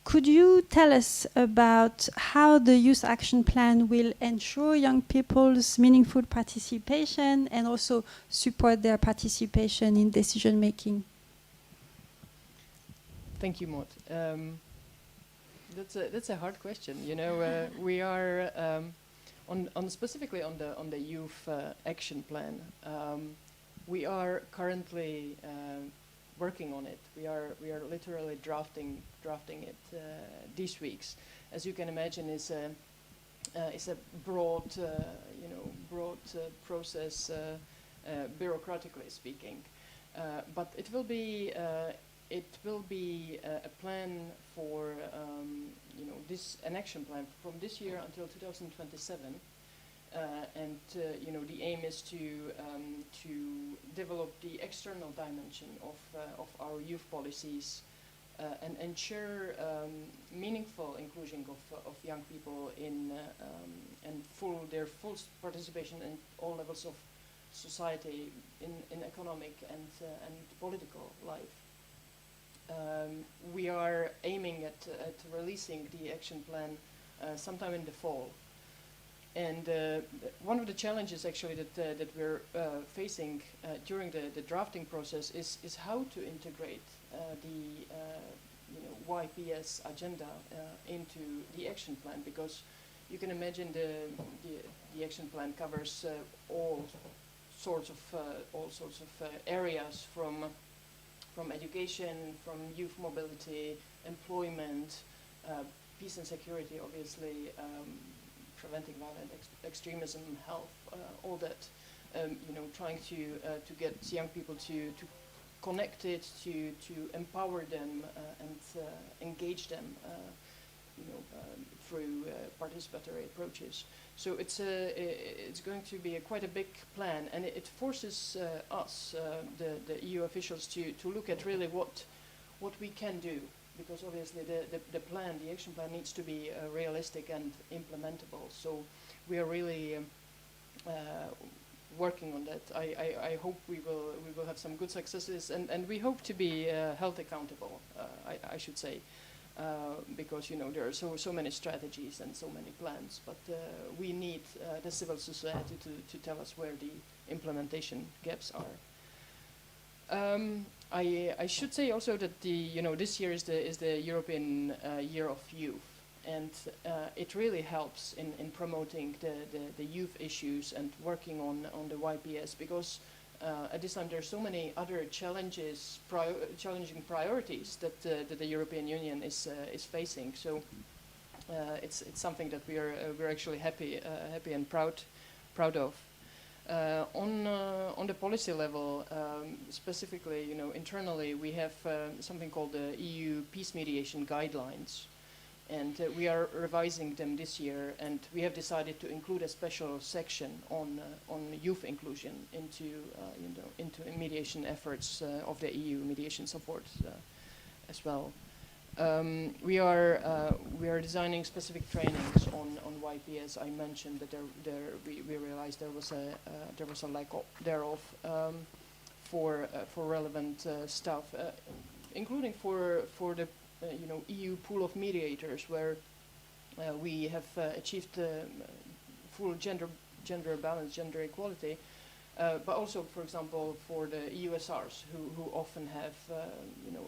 S1: could you tell us about how the youth action plan will ensure young people's meaningful participation and also support their participation in decision making?
S6: Thank you, Maud. That's a hard question. You know, we are specifically on the youth action plan. We are currently working on it. We are literally drafting it these weeks. As you can imagine, it's a broad process, bureaucratically speaking. But it will be a plan for an action plan from this year until 2027. And the aim is to develop the external dimension of our youth policies and ensure meaningful inclusion of young people in and their full participation in all levels of society, in economic and political life. We are aiming at releasing the action plan sometime in the fall. And one of the challenges actually that we're facing during the drafting process is how to integrate the YPS agenda into the action plan, because you can imagine the action plan covers all sorts of areas from education, from youth mobility, employment, peace and security, obviously. preventing violent extremism, health, all that. Trying to get young people to connect it, to empower them and engage them, through participatory approaches. So it's going to be quite a big plan, and it forces us, the EU officials, to look at really what we can do, because obviously the action plan needs to be realistic and implementable. So we are really working on that. I hope we will have some good successes, and we hope to be held accountable, I should say. Because there are so many strategies and so many plans, but we need the civil society to tell us where the implementation gaps are. I should say also that this year is the European Year of Youth, and it really helps in promoting the youth issues and working on the YPS, because at this time there are so many other challenging priorities that the European Union is facing. So it's something that we're actually happy and proud of. On the policy level, specifically, internally, we have something called the EU Peace Mediation Guidelines, and we are revising them this year, and we have decided to include a special section on youth inclusion into mediation efforts of the EU mediation support as well. We are designing specific trainings on YPS. I mentioned that we realized there was a lack thereof for relevant staff, including for the EU pool of mediators, where we have achieved full gender balance, gender equality, but also, for example, for the EUSRs, who often have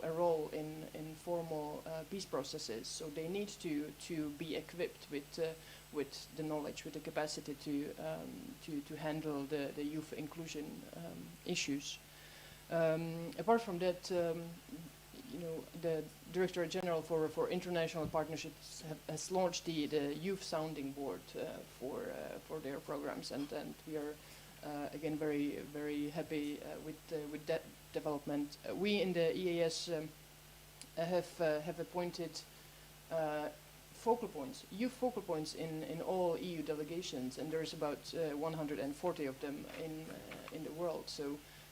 S6: a role in formal peace processes. So they need to be equipped with the knowledge, with the capacity to handle the youth inclusion issues. Apart from that, the Directorate General for International Partnerships has launched the Youth Sounding Board for their programs, and we are again very, very happy with that development. We in the EAS have appointed youth focal points in all EU delegations, and there's about 140 of them in the world.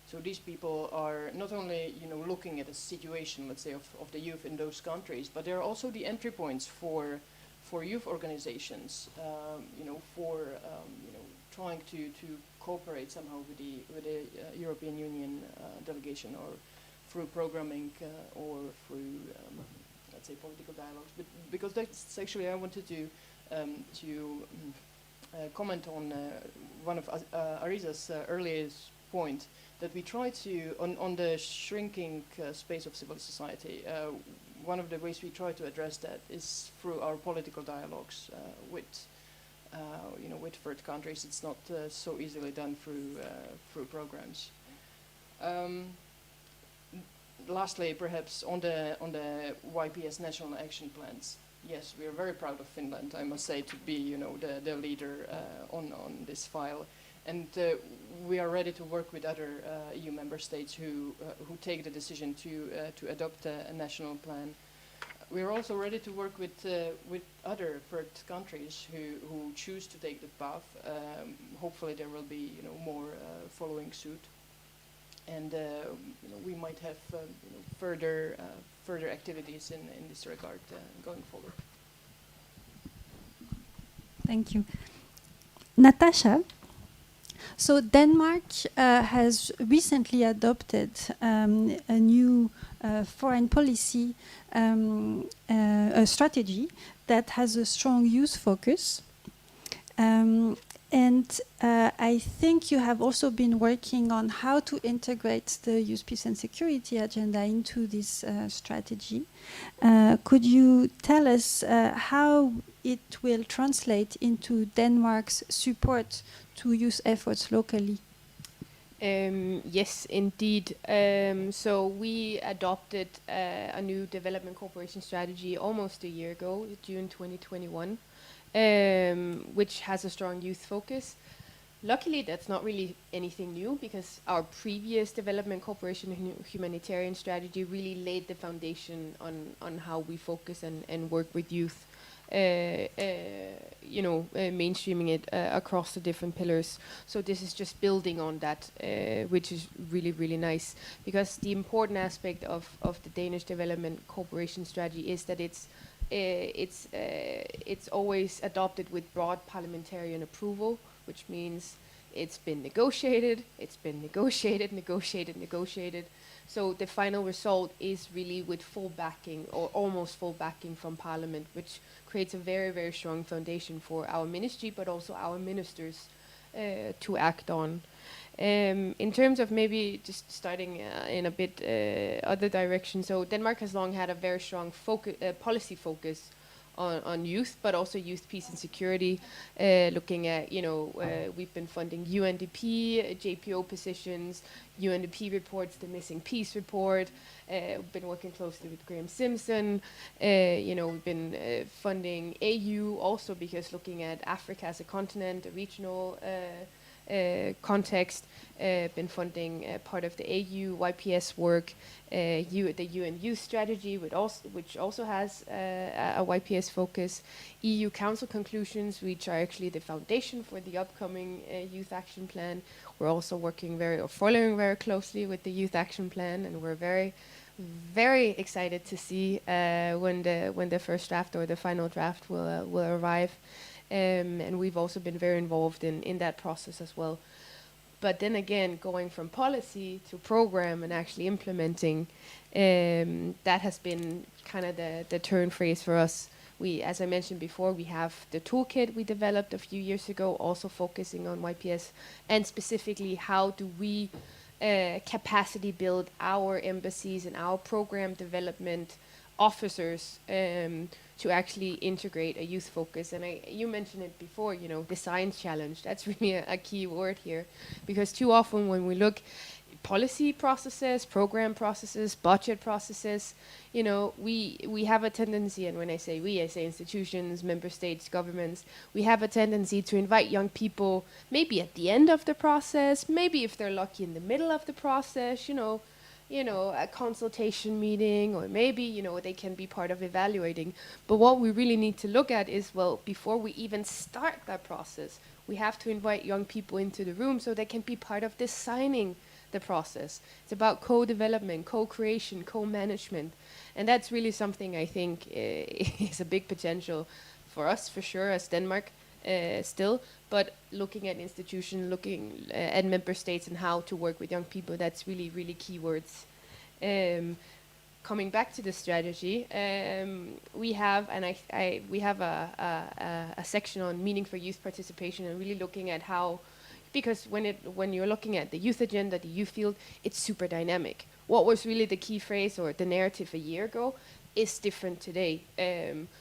S6: So these people are not only looking at the situation, let's say, of the youth in those countries, but they're also the entry points for youth organizations, for trying to cooperate somehow with the European Union delegation, or through programming, or through let's say political dialogues. But because that's actually, I wanted to comment on one of Ariza's earliest point, that we try to, on the shrinking space of civil society, one of the ways we try to address that is through our political dialogues with third countries. It's not so easily done through programs. Lastly, perhaps on the YPS national action plans. Yes, we are very proud of Finland, I must say, to be the leader on this file. And we are ready to work with other EU member states who take the decision to adopt a national plan. We are also ready to work with other third countries who choose to take the path. Hopefully, there will be more following suit, and we might have further activities in this regard going forward.
S1: Thank you, Natasha. So Denmark has recently adopted a new foreign policy a strategy that has a strong youth focus. And I think you have also been working on how to integrate the youth peace and security agenda into this strategy. Could you tell us how it will translate into Denmark's support to youth efforts locally?
S7: Yes, indeed. So we adopted a new development cooperation strategy almost a year ago, June 2021. which has a strong youth focus. Luckily, that's not really anything new because our previous development cooperation and humanitarian strategy really laid the foundation on how we focus and work with youth, mainstreaming it across the different pillars. So this is just building on that, which is really, really nice, because the important aspect of the Danish development cooperation strategy is that it's always adopted with broad parliamentarian approval, which means it's been negotiated, negotiated. So the final result is really with full backing or almost full backing from Parliament, which creates a very, very strong foundation for our ministry, but also our ministers to act on. In terms of maybe just starting in a bit other direction, so Denmark has long had a very strong policy focus on youth, but also youth, peace and security, looking at, we've been funding UNDP, JPO positions, UNDP reports, the Missing Peace report, we've been working closely with Graham Simpson, we've been funding AU also because looking at Africa as a continent, a regional context, been funding part of the AU YPS work, the UN Youth Strategy, which also has a YPS focus, EU Council conclusions, which are actually the foundation for the upcoming Youth Action Plan. We're also following very closely with the Youth Action Plan, and we're very, very excited to see when the first draft or the final draft will arrive. And we've also been very involved in that process as well. But then again, going from policy to program and actually implementing, that has been kind of the turn phrase for us. As I mentioned before, we have the toolkit we developed a few years ago, also focusing on YPS, and specifically how do we capacity build our embassies and our program development officers to actually integrate a youth focus. And you mentioned it before, the science challenge. That's really a key word here, because too often when we look policy processes, program processes, budget processes, we have a tendency, and when I say we, I say institutions, member states, governments, we have a tendency to invite young people maybe at the end of the process, maybe if they're lucky in the middle of the process, a consultation meeting, or maybe, they can be part of evaluating. But what we really need to look at is, well, before we even start that process, we have to invite young people into the room so they can be part of designing the process. It's about co-development, co-creation, co-management. And that's really something I think is a big potential for us, for sure, as Denmark still. But looking at institutions, looking at member states and how to work with young people, that's really, really key words. Coming back to the strategy, we have a section on meaning for youth participation, and really looking at how, because when you're looking at the youth agenda, the youth field, it's super dynamic. What was really the key phrase or the narrative a year ago is different today.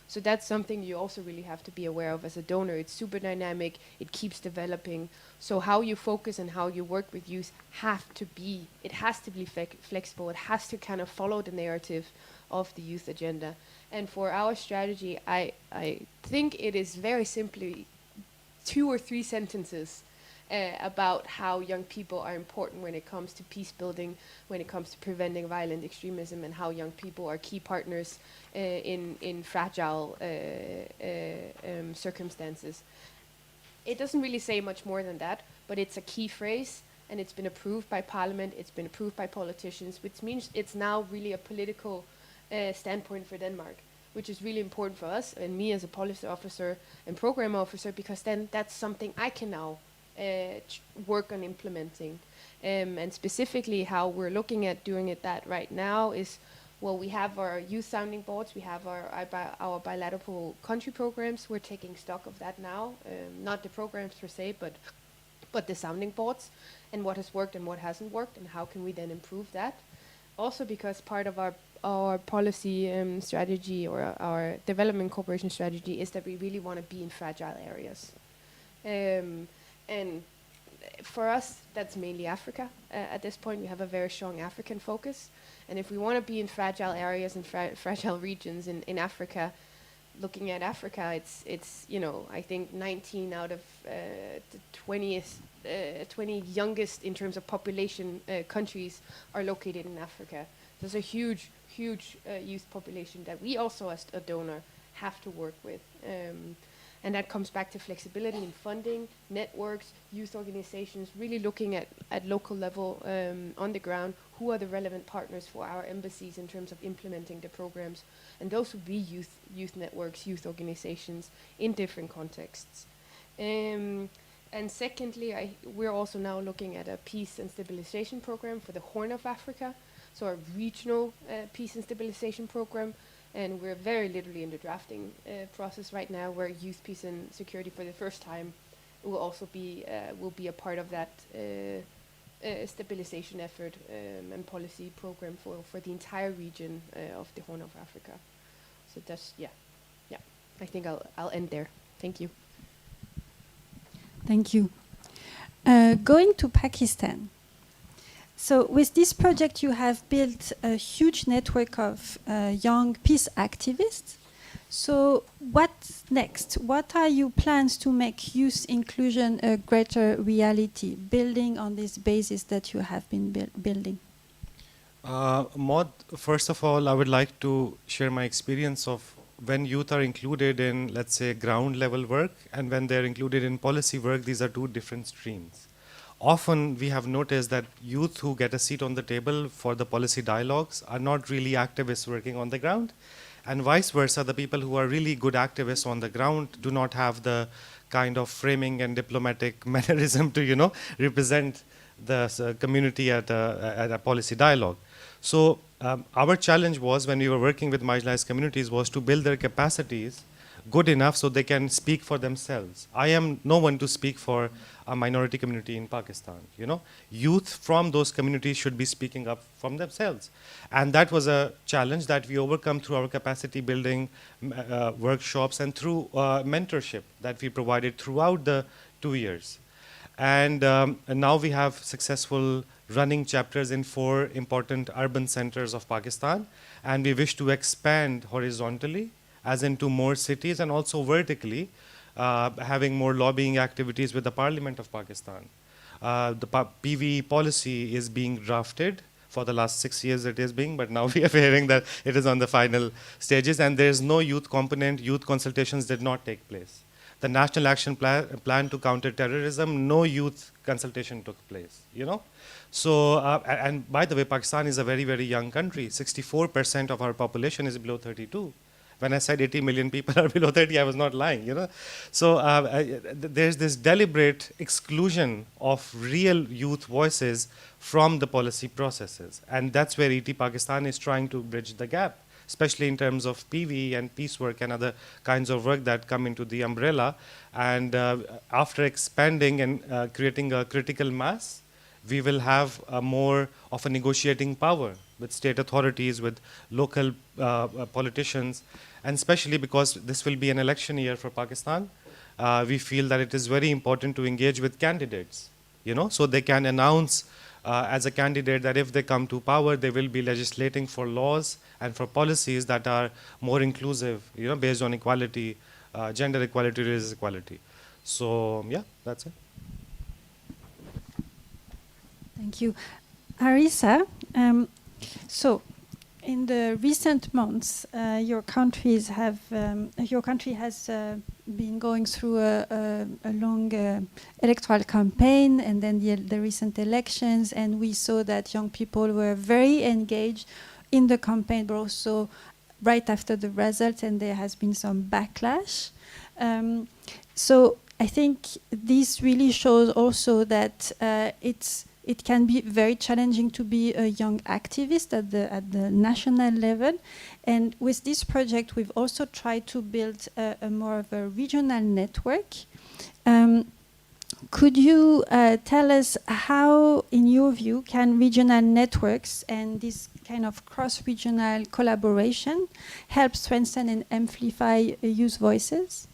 S7: So that's something you also really have to be aware of as a donor. It's super dynamic, it keeps developing. So how you focus and how you work with youth has to be flexible. It has to kind of follow the narrative of the youth agenda. And for our strategy, I think it is very simply 2 or 3 sentences about how young people are important when it comes to peace building, when it comes to preventing violent extremism, and how young people are key partners in fragile circumstances. It doesn't really say much more than that, but it's a key phrase, and it's been approved by Parliament, it's been approved by politicians, which means it's now really a political standpoint for Denmark, which is really important for us and me as a policy officer and program officer, because then that's something I can now work on implementing. And specifically how we're looking at doing that right now is, well, we have our youth sounding boards, we have our bilateral country programs. We're taking stock of that now, not the programs per se, but the sounding boards, and what has worked and what hasn't worked, and how can we then improve that. Also because part of our policy strategy, or our development cooperation strategy, is that we really want to be in fragile areas. And for us, that's mainly Africa. At this point, we have a very strong African focus. And if we want to be in fragile areas and fragile regions in Africa, looking at Africa, it's you know, I think 19 out of the 20 youngest in terms of population countries are located in Africa. There's a huge youth population that we also as a donor have to work with. And that comes back to flexibility in funding, networks, youth organizations, really looking at local level on the ground, who are the relevant partners for our embassies in terms of implementing the programs. And those would be youth networks, youth organizations in different contexts. And secondly, we're also now looking at a peace and stabilization program for the Horn of Africa, so a regional peace and stabilization program. And we're very literally in the drafting process right now, where youth, peace, and security for the first time will also be a part of that stabilization effort and policy program for the entire region of the Horn of Africa. So that's yeah. I think I'll end there. Thank you.
S1: Thank you. Going to Pakistan. So with this project, you have built a huge network of young peace activists. So what's next? What are your plans to make youth inclusion a greater reality, building on this basis that you have been building?
S5: Maud, first of all, I would like to share my experience of when youth are included in, let's say, ground level work, and when they're included in policy work. These are two different streams. Often we have noticed that youth who get a seat on the table for the policy dialogues are not really activists working on the ground, and vice versa, the people who are really good activists on the ground do not have the kind of framing and diplomatic mannerism to, you know, represent the community at a policy dialogue. So our challenge was, when we were working with marginalized communities, was to build their capacities good enough so they can speak for themselves. I am no one to speak for a minority community in Pakistan. You know, youth from those communities should be speaking up from themselves, and that was a challenge that we overcome through our capacity building workshops and through mentorship that we provided throughout the 2 years. And now we have successful running chapters in 4 important urban centers of Pakistan, and we wish to expand horizontally, as into more cities, and also vertically, having more lobbying activities with the Parliament of Pakistan. The PV policy is being drafted. For the last 6 years it is being, but now we are hearing that it is on the final stages, and there is no youth component. Youth consultations did not take place. The National Action Plan to Counter Terrorism, no youth consultation took place, you know. So, and by the way, Pakistan is a very, very young country. 64% of our population is below 32. When I said 80 million people are below 30, I was not lying, you know. So there's this deliberate exclusion of real youth voices from the policy processes. And that's where ET Pakistan is trying to bridge the gap, especially in terms of PV and peace work and other kinds of work that come into the umbrella. And after expanding and creating a critical mass, we will have more of a negotiating power with state authorities, with local politicians, and especially because this will be an election year for Pakistan, we feel that it is very important to engage with candidates, you know, so they can announce as a candidate that if they come to power, they will be legislating for laws and for policies that are more inclusive, you know, based on equality, gender equality, race equality. So yeah, that's it.
S1: Thank you. Arisa, so in the recent months, your country has been going through a long electoral campaign, and then the recent elections, and we saw that young people were very engaged in the campaign, but also right after the results, and there has been some backlash. So I think this really shows also that it can be very challenging to be a young activist at the national level. And with this project, we've also tried to build a more of a regional network. Could you tell us how, in your view, can regional networks and this kind of cross-regional collaboration help strengthen and amplify youth voices?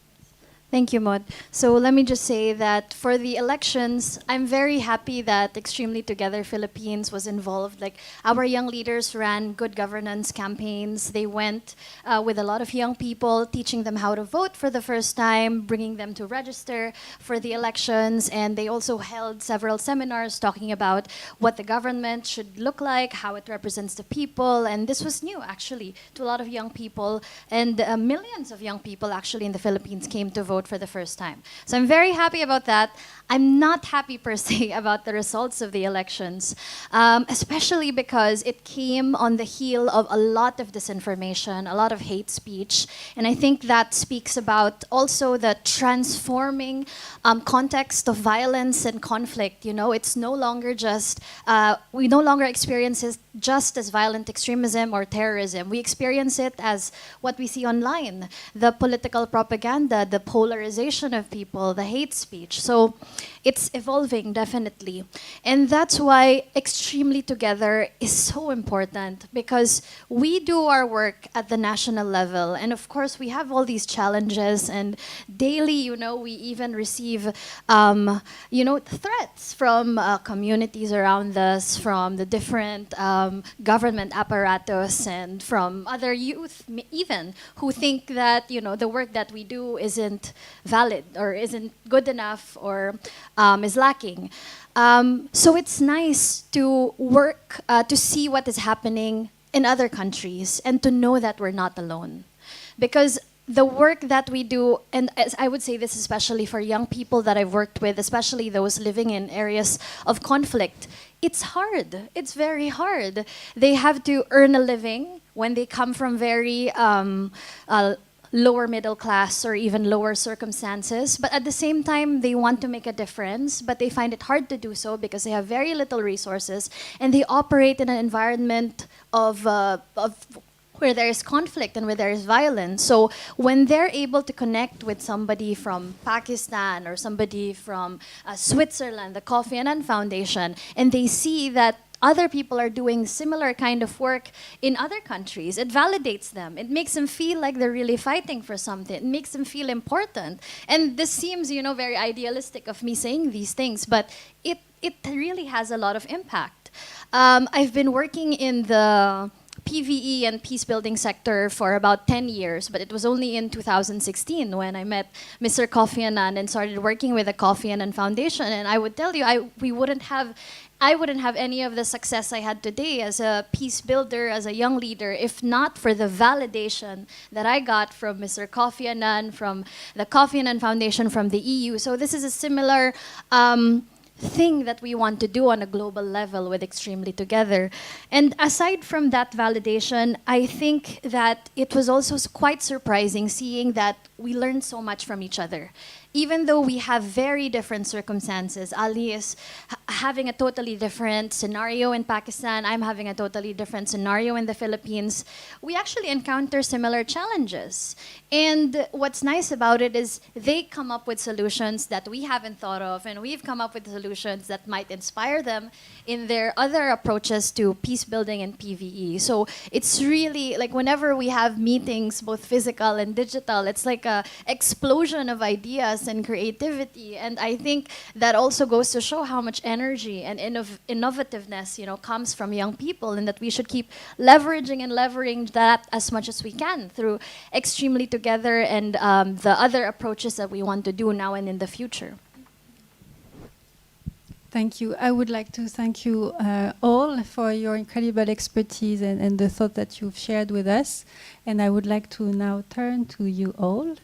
S4: Thank you, Maud. So let me just say that for the elections, I'm very happy that Extremely Together Philippines was involved. Like, our young leaders ran good governance campaigns. They went with a lot of young people, teaching them how to vote for the first time, bringing them to register for the elections, and they also held several seminars talking about what the government should look like, how it represents the people, and this was new, actually, to a lot of young people, and millions of young people, actually, in the Philippines came to vote for the first time. So I'm very happy about that. I'm not happy per se about the results of the elections, especially because it came on the heel of a lot of disinformation, a lot of hate speech, and I think that speaks about also the transforming context of violence and conflict. You know, it's no longer just, we no longer experience it just as violent extremism or terrorism. We experience it as what we see online, the political propaganda, the polarization of people, the hate speech. So it's evolving, definitely. And that's why Extremely Together is so important, because we do our work at the national level. And of course, we have all these challenges, and daily, you know, we even receive, you know, threats from communities around us, from the different government apparatus, and from other youth even, who think that, you know, the work that we do isn't valid or isn't good enough or is lacking. So it's nice to work, to see what is happening in other countries and to know that we're not alone. Because the work that we do, and as I would say this especially for young people that I've worked with, especially those living in areas of conflict, it's hard. It's very hard. They have to earn a living when they come from very lower middle class or even lower circumstances, but at the same time they want to make a difference, but they find it hard to do so because they have very little resources, and they operate in an environment of where there is conflict and where there is violence. So when they're able to connect with somebody from Pakistan or somebody from Switzerland, the Kofi Annan Foundation, and they see that other people are doing similar kind of work in other countries, it validates them. It makes them feel like they're really fighting for something. It makes them feel important. And this seems, you know, very idealistic of me saying these things, but it really has a lot of impact. I've been working in the PVE and peace building sector for about 10 years, but it was only in 2016 when I met Mr. Kofi Annan and started working with the Kofi Annan Foundation. And I would tell you, I wouldn't have any of the success I had today as a peace builder, as a young leader, if not for the validation that I got from Mr. Kofi Annan, from the Kofi Annan Foundation, from the EU. So this is a similar thing that we want to do on a global level with Extremely Together. And aside from that validation, I think that it was also quite surprising seeing that we learned so much from each other. Even though we have very different circumstances, Ali is having a totally different scenario in Pakistan, I'm having a totally different scenario in the Philippines, we actually encounter similar challenges. And what's nice about it is they come up with solutions that we haven't thought of, and we've come up with solutions that might inspire them in their other approaches to peace building and PVE. So it's really like whenever we have meetings, both physical and digital, it's like an explosion of ideas and creativity. And I think that also goes to show how much energy and innovativeness, you know, comes from young people, and that we should keep leveraging and leveraging that as much as we can through Extremely Together and the other approaches that we want to do now and in the future.
S1: Thank you. I would like to thank you all for your incredible expertise and the thought that you've shared with us. And I would like to now turn to you all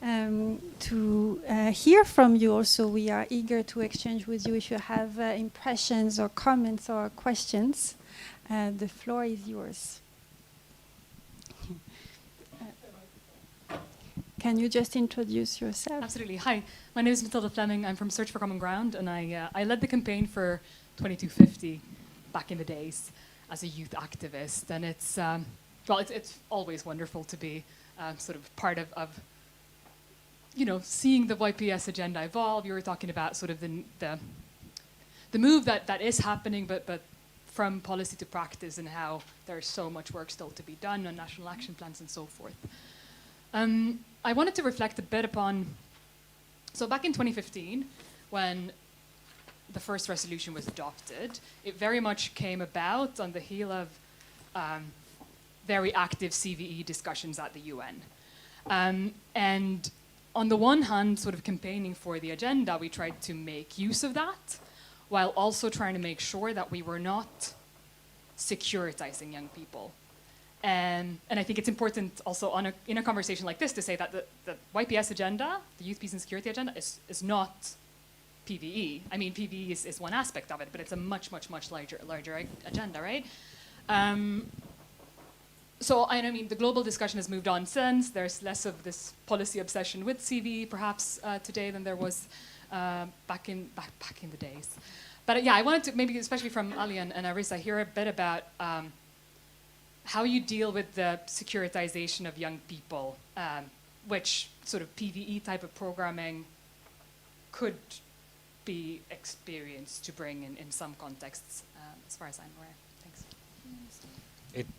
S1: to hear from you also. We are eager to exchange with you if you have impressions or comments or questions. The floor is yours. Can you just introduce yourself?
S12: Absolutely. Hi, my name is Matilda Fleming. I'm from Search for Common Ground, and I led the campaign for 2250 back in the days as a youth activist. And it's always wonderful to be sort of part of you know, seeing the YPS agenda evolve. You were talking about sort of the move that is happening, but from policy to practice, and how there's so much work still to be done on national action plans and so forth. I wanted to reflect a bit upon So back in 2015, when the first resolution was adopted, it very much came about on the heel of very active CVE discussions at the UN. And on the one hand, sort of campaigning for the agenda, we tried to make use of that, while also trying to make sure that we were not securitizing young people. And I think it's important also in a conversation like this to say that the YPS agenda, the Youth, Peace and Security agenda, is not PVE. I mean, PVE is one aspect of it, but it's a much, much, much larger agenda, right? So I mean, the global discussion has moved on since. There's less of this policy obsession with CV, perhaps today than there was back in the days. But yeah, I wanted to maybe, especially from Ali and Arisa, hear a bit about how you deal with the securitization of young people, which sort of PVE type of programming could be experienced to bring in some contexts, as far as I'm aware. Thanks.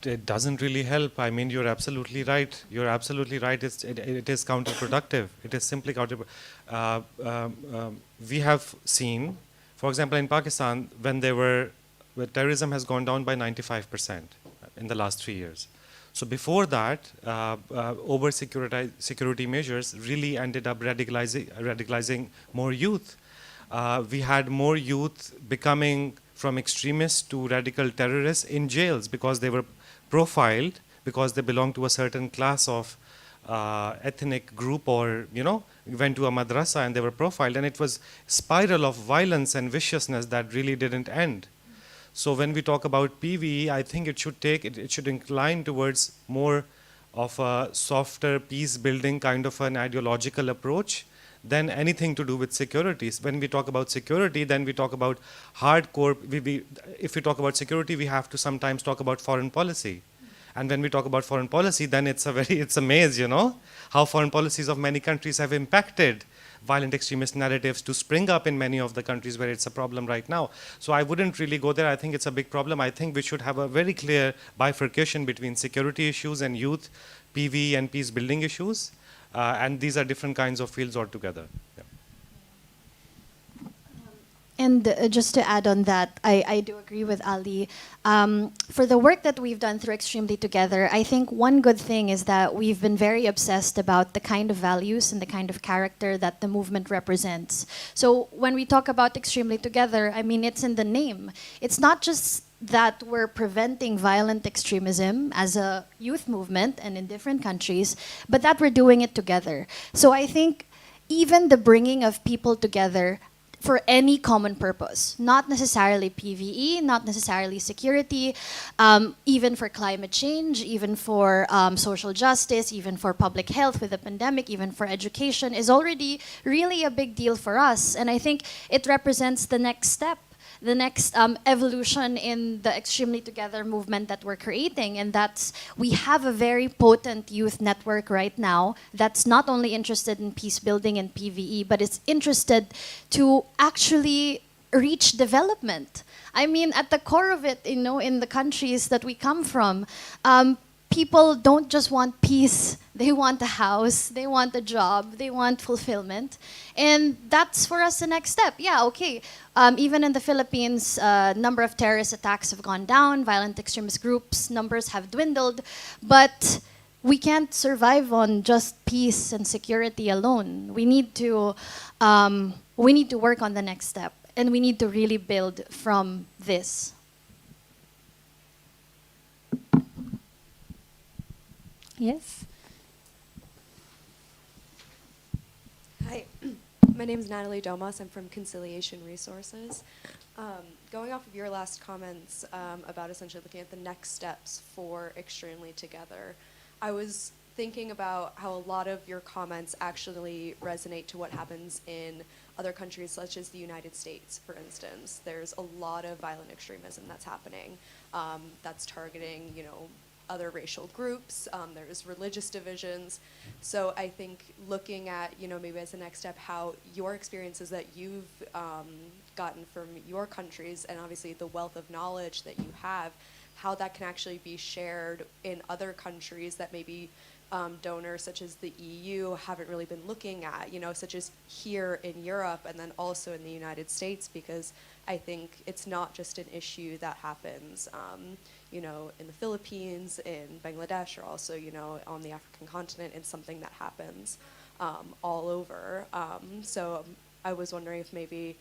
S5: It doesn't really help. I mean, you're absolutely right. You're absolutely right. It is counterproductive. It is simply counterproductive. We have seen, for example, in Pakistan, when terrorism has gone down by 95% in the last 3 years. So before that, over security measures really ended up radicalizing more youth. We had more youth becoming from extremists to radical terrorists in jails because they were profiled, because they belonged to a certain class of ethnic group, or went to a madrasa and they were profiled, and it was spiral of violence and viciousness that really didn't end. So when we talk about PVE, I think it should incline towards more of a softer peace building kind of an ideological approach than anything to do with securities. When we talk about security, then we talk about hardcore. If we talk about security, we have to sometimes talk about foreign policy. And when we talk about foreign policy, then it's a maze, how foreign policies of many countries have impacted violent extremist narratives to spring up in many of the countries where it's a problem right now. So I wouldn't really go there. I think it's a big problem. I think we should have a very clear bifurcation between security issues and youth, PVE and peace building issues. And these are different kinds of fields altogether. Yeah.
S4: And just to add on that, I do agree with Ali. For the work that we've done through Extremely Together, I think one good thing is that we've been very obsessed about the kind of values and the kind of character that the movement represents. So when we talk about Extremely Together, I mean, it's in the name. It's not just that we're preventing violent extremism as a youth movement and in different countries, but that we're doing it together. So I think even the bringing of people together for any common purpose, not necessarily PVE, not necessarily security, even for climate change, even for social justice, even for public health with the pandemic, even for education, is already really a big deal for us. And I think it represents the next step, the next evolution in the Extremely Together movement that we're creating. And that's, we have a very potent youth network right now that's not only interested in peace building and PVE, but it's interested to actually reach development. I mean, at the core of it, in the countries that we come from, people don't just want peace. They want a house, they want a job, they want fulfillment. And that's for us the next step. Yeah, okay. Even in the Philippines, number of terrorist attacks have gone down, violent extremist groups, numbers have dwindled, but we can't survive on just peace and security alone. We need to work on the next step, and we need to really build from this.
S13: Yes. Hi, my name is Natalie Domas. I'm from Conciliation Resources. Going off of your last comments about essentially looking at the next steps for Extremely Together, I was thinking about how a lot of your comments actually resonate to what happens in other countries such as the United States, for instance. There's a lot of violent extremism that's happening that's targeting, other racial groups, there's religious divisions. So I think looking at, maybe as the next step, how your experiences that you've gotten from your countries, and obviously the wealth of knowledge that you have, how that can actually be shared in other countries that maybe donors such as the EU haven't really been looking at, such as here in Europe and then also in the United States, because I think it's not just an issue that happens, in the Philippines, in Bangladesh, or also, on the African continent. It's something that happens all over. So I was wondering if maybe,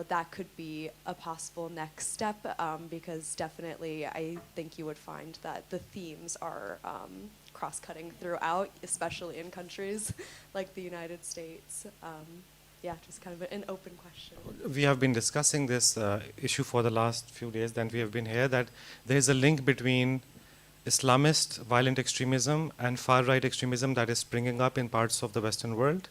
S13: that could be a possible next step, because definitely I think you would find that the themes are cross-cutting throughout, especially in countries like the United States. Yeah, just kind of an open question.
S5: We have been discussing this issue for the last few days that we have been here, that there is a link between Islamist violent extremism and far-right extremism that is springing up in parts of the Western world.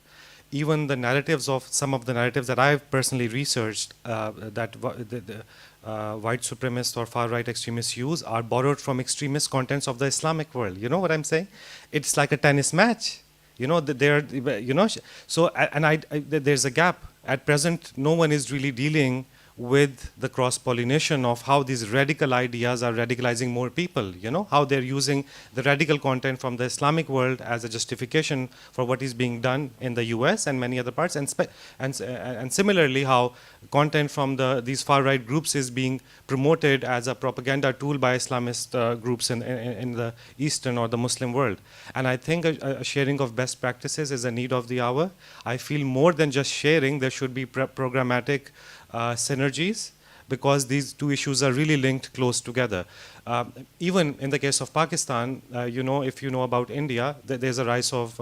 S5: Even the narratives of some of the narratives that I've personally researched that white supremacists or far-right extremists use are borrowed from extremist contents of the Islamic world. You know what I'm saying? It's like a tennis match. So there's a gap. At present, no one is really dealing with the cross-pollination of how these radical ideas are radicalizing more people, how they're using the radical content from the Islamic world as a justification for what is being done in the US and many other parts, and similarly how content from these far-right groups is being promoted as a propaganda tool by Islamist groups in the Eastern or the Muslim world. And I think a sharing of best practices is a need of the hour. I feel more than just sharing, there should be programmatic synergies, because these two issues are really linked close together. Even in the case of Pakistan, if you know about India, there's a rise of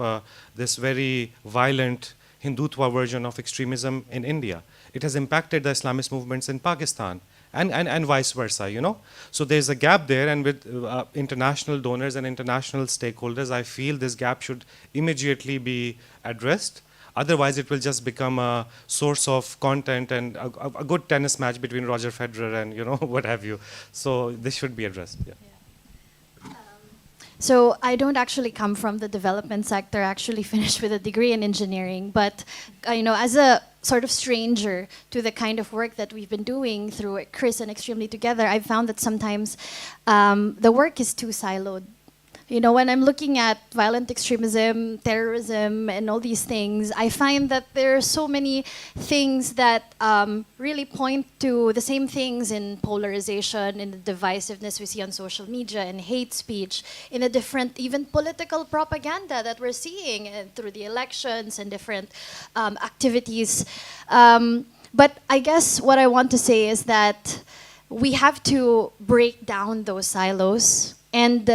S5: this very violent Hindutva version of extremism in India. It has impacted the Islamist movements in Pakistan and vice versa, So there's a gap there, and with international donors and international stakeholders, I feel this gap should immediately be addressed. Otherwise, it will just become a source of content and a good tennis match between Roger Federer and what have you. So this should be addressed. Yeah.
S4: So I don't actually come from the development sector. I actually finished with a degree in engineering. But as a sort of stranger to the kind of work that we've been doing through Chris and Extremely Together, I've found that sometimes the work is too siloed. When I'm looking at violent extremism, terrorism, and all these things, I find that there are so many things that really point to the same things in polarization, in the divisiveness we see on social media, in hate speech, in a different, even political propaganda that we're seeing through the elections and different activities. But I guess what I want to say is that we have to break down those silos. And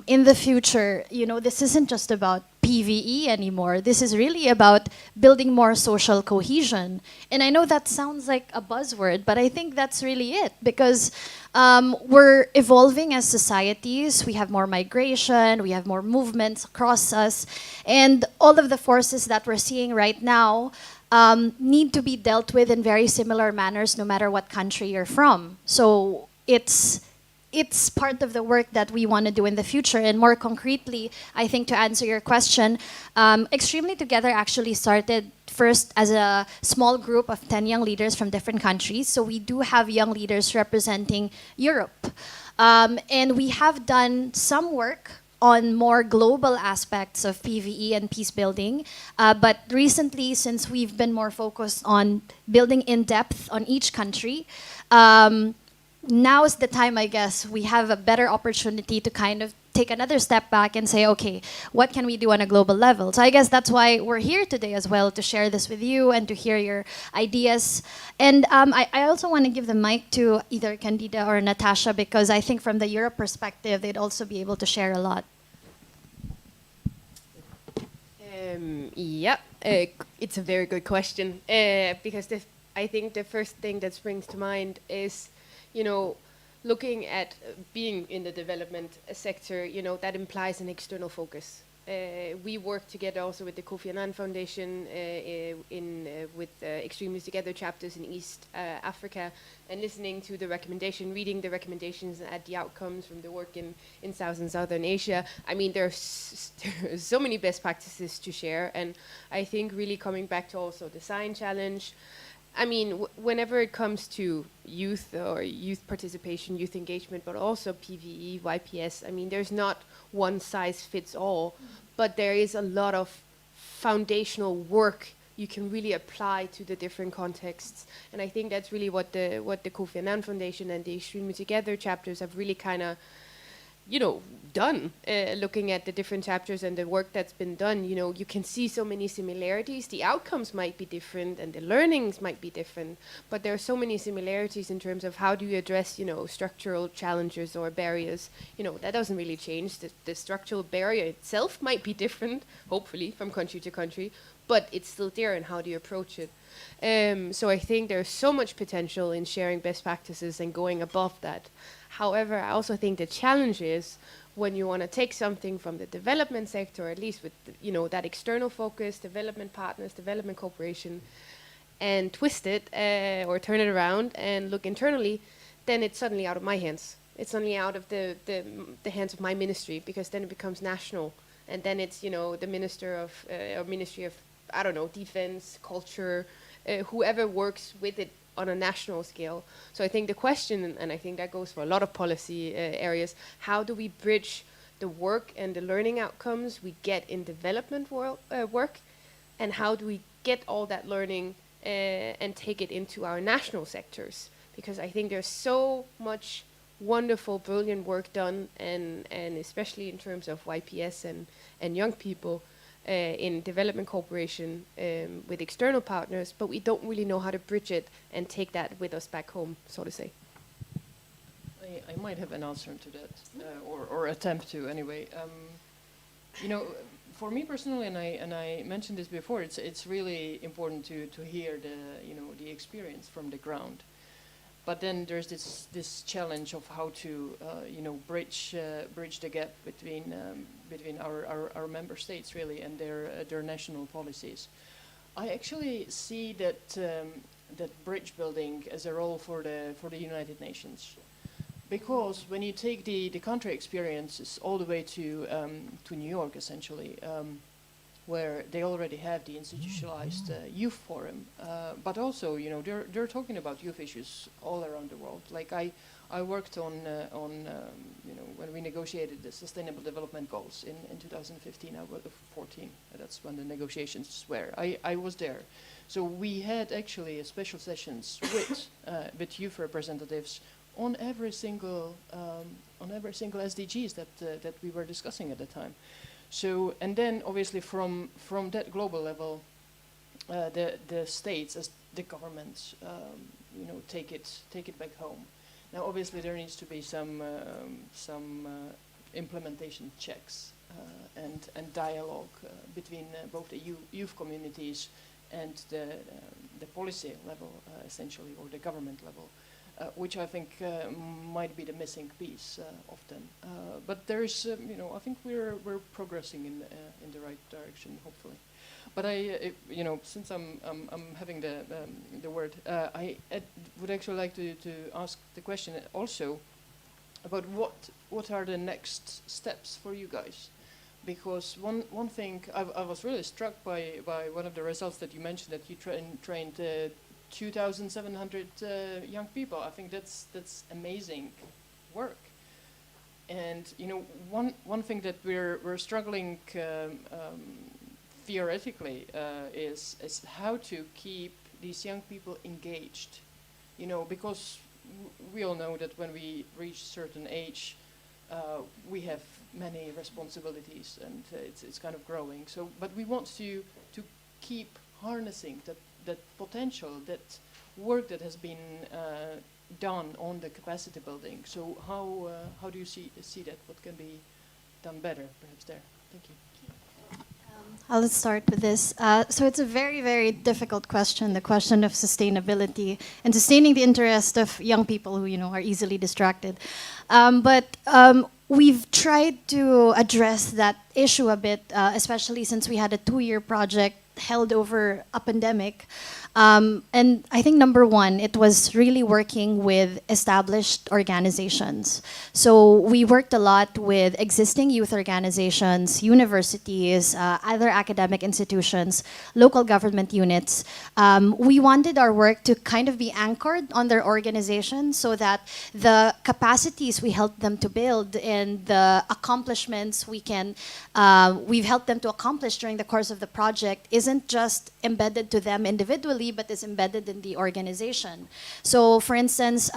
S4: in the future, this isn't just about PVE anymore. This is really about building more social cohesion. And I know that sounds like a buzzword, but I think that's really it, because we're evolving as societies. We have more migration, we have more movements across us, and all of the forces that we're seeing right now need to be dealt with in very similar manners, no matter what country you're from. So it's part of the work that we want to do in the future. And more concretely, I think to answer your question, Extremely Together actually started first as a small group of 10 young leaders from different countries. So we do have young leaders representing Europe. And we have done some work on more global aspects of PVE and peace building. But recently, since we've been more focused on building in depth on each country, now is the time, I guess, we have a better opportunity to kind of take another step back and say, okay, what can we do on a global level? So I guess that's why we're here today as well, to share this with you and to hear your ideas. And I also want to give the mic to either Candida or Natasha, because I think from the Europe perspective, they'd also be able to share a lot.
S7: It's a very good question, because I think the first thing that springs to mind is, looking at being in the development sector, that implies an external focus. We work together also with the Kofi Annan Foundation with Extremely Together chapters in East Africa, and listening to the recommendation, reading the recommendations and the outcomes from the work in South and Southern Asia. I mean, there are so many best practices to share, and I think really coming back to also the sign challenge, I mean, whenever it comes to youth or youth participation, youth engagement, but also PVE, YPS, I mean, there's not one size fits all, but there is a lot of foundational work you can really apply to the different contexts. And I think that's really what the Kofi Annan Foundation and the Extremely Together chapters have really kind of, you know, done. Looking at the different chapters and the work that's been done, you know, you can see so many similarities. The outcomes might be different and the learnings might be different, but there are so many similarities in terms of how do you address, you know, structural challenges or barriers. You know, that doesn't really change. The structural barrier itself might be different, hopefully, from country to country, but it's still there, and how do you approach it? So I think there's so much potential in sharing best practices and going above that. However, I also think the challenge is when you want to take something from the development sector, or at least with you know, that external focus, development partners, development cooperation, and twist it or turn it around and look internally, then it's suddenly out of my hands. It's suddenly out of the hands of my ministry, because then it becomes national, and then it's, you know, the minister of or ministry of, I don't know, defense, culture, whoever works with it on a national scale. So I think the question, and I think that goes for a lot of policy areas, how do we bridge the work and the learning outcomes we get in development work, and how do we get all that learning and take it into our national sectors? Because I think there's so much wonderful, brilliant work done, and especially in terms of YPS and young people, in development cooperation with external partners, but we don't really know how to bridge it and take that with us back home, so to say.
S14: I might have an answer to that, or attempt to anyway. You know, for me personally, and I mentioned this before, it's really important to hear the experience from the ground. But then there's this challenge of how to bridge the gap between our member states really and their national policies. I actually see that bridge building as a role for the United Nations, because when you take the country experiences all the way to New York essentially, where they already have the institutionalized youth forum, but also, you know, they're talking about youth issues all around the world. Like I worked on you know, when we negotiated the Sustainable Development Goals in 2015, 14. That's when the negotiations were. I was there, so we had actually special sessions with youth representatives on every single SDGs that we were discussing at the time. So, and then obviously from that global level, the states as the governments, you know, take it back home. Now, obviously, there needs to be some implementation checks and dialogue between both the youth communities and the policy level, essentially, or the government level. Which I think might be the missing piece often, but there's, you know, I think we're progressing in the right direction, hopefully. But you know, since I'm having the word, I would actually like to ask the question also about what are the next steps for you guys, because one thing I was really struck by one of the results that you mentioned, that you trained 2,700 young people. I think that's amazing work. And you know, one thing that we're struggling theoretically is how to keep these young people engaged. You know, because we all know that when we reach a certain age, we have many responsibilities, and it's kind of growing. So, but we want to keep harnessing that potential, that work that has been done on the capacity building. So how do you see that? What can be done better, perhaps there? Thank you.
S4: Let's start with this. So it's a very, very difficult question, the question of sustainability and sustaining the interest of young people who, you know, are easily distracted. But we've tried to address that issue a bit, especially since we had a 2-year project held over a pandemic. And I think number one, it was really working with established organizations. So we worked a lot with existing youth organizations, universities, other academic institutions, local government units. We wanted our work to kind of be anchored on their organization so that the capacities we helped them to build and the accomplishments we've helped them to accomplish during the course of the project isn't just embedded to them individually, but is embedded in the organization. So for instance,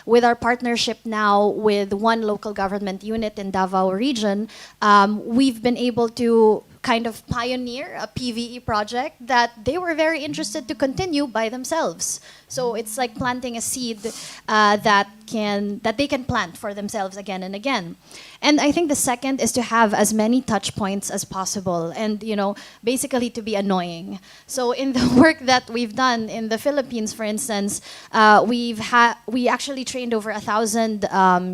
S4: with our partnership now with one local government unit in Davao region, we've been able to kind of pioneer a PVE project that they were very interested to continue by themselves. So it's like planting a seed that they can plant for themselves again and again. And I think the second is to have as many touch points as possible and, basically to be annoying. So in the work that we've done in the Philippines, for instance, we actually trained over 1,000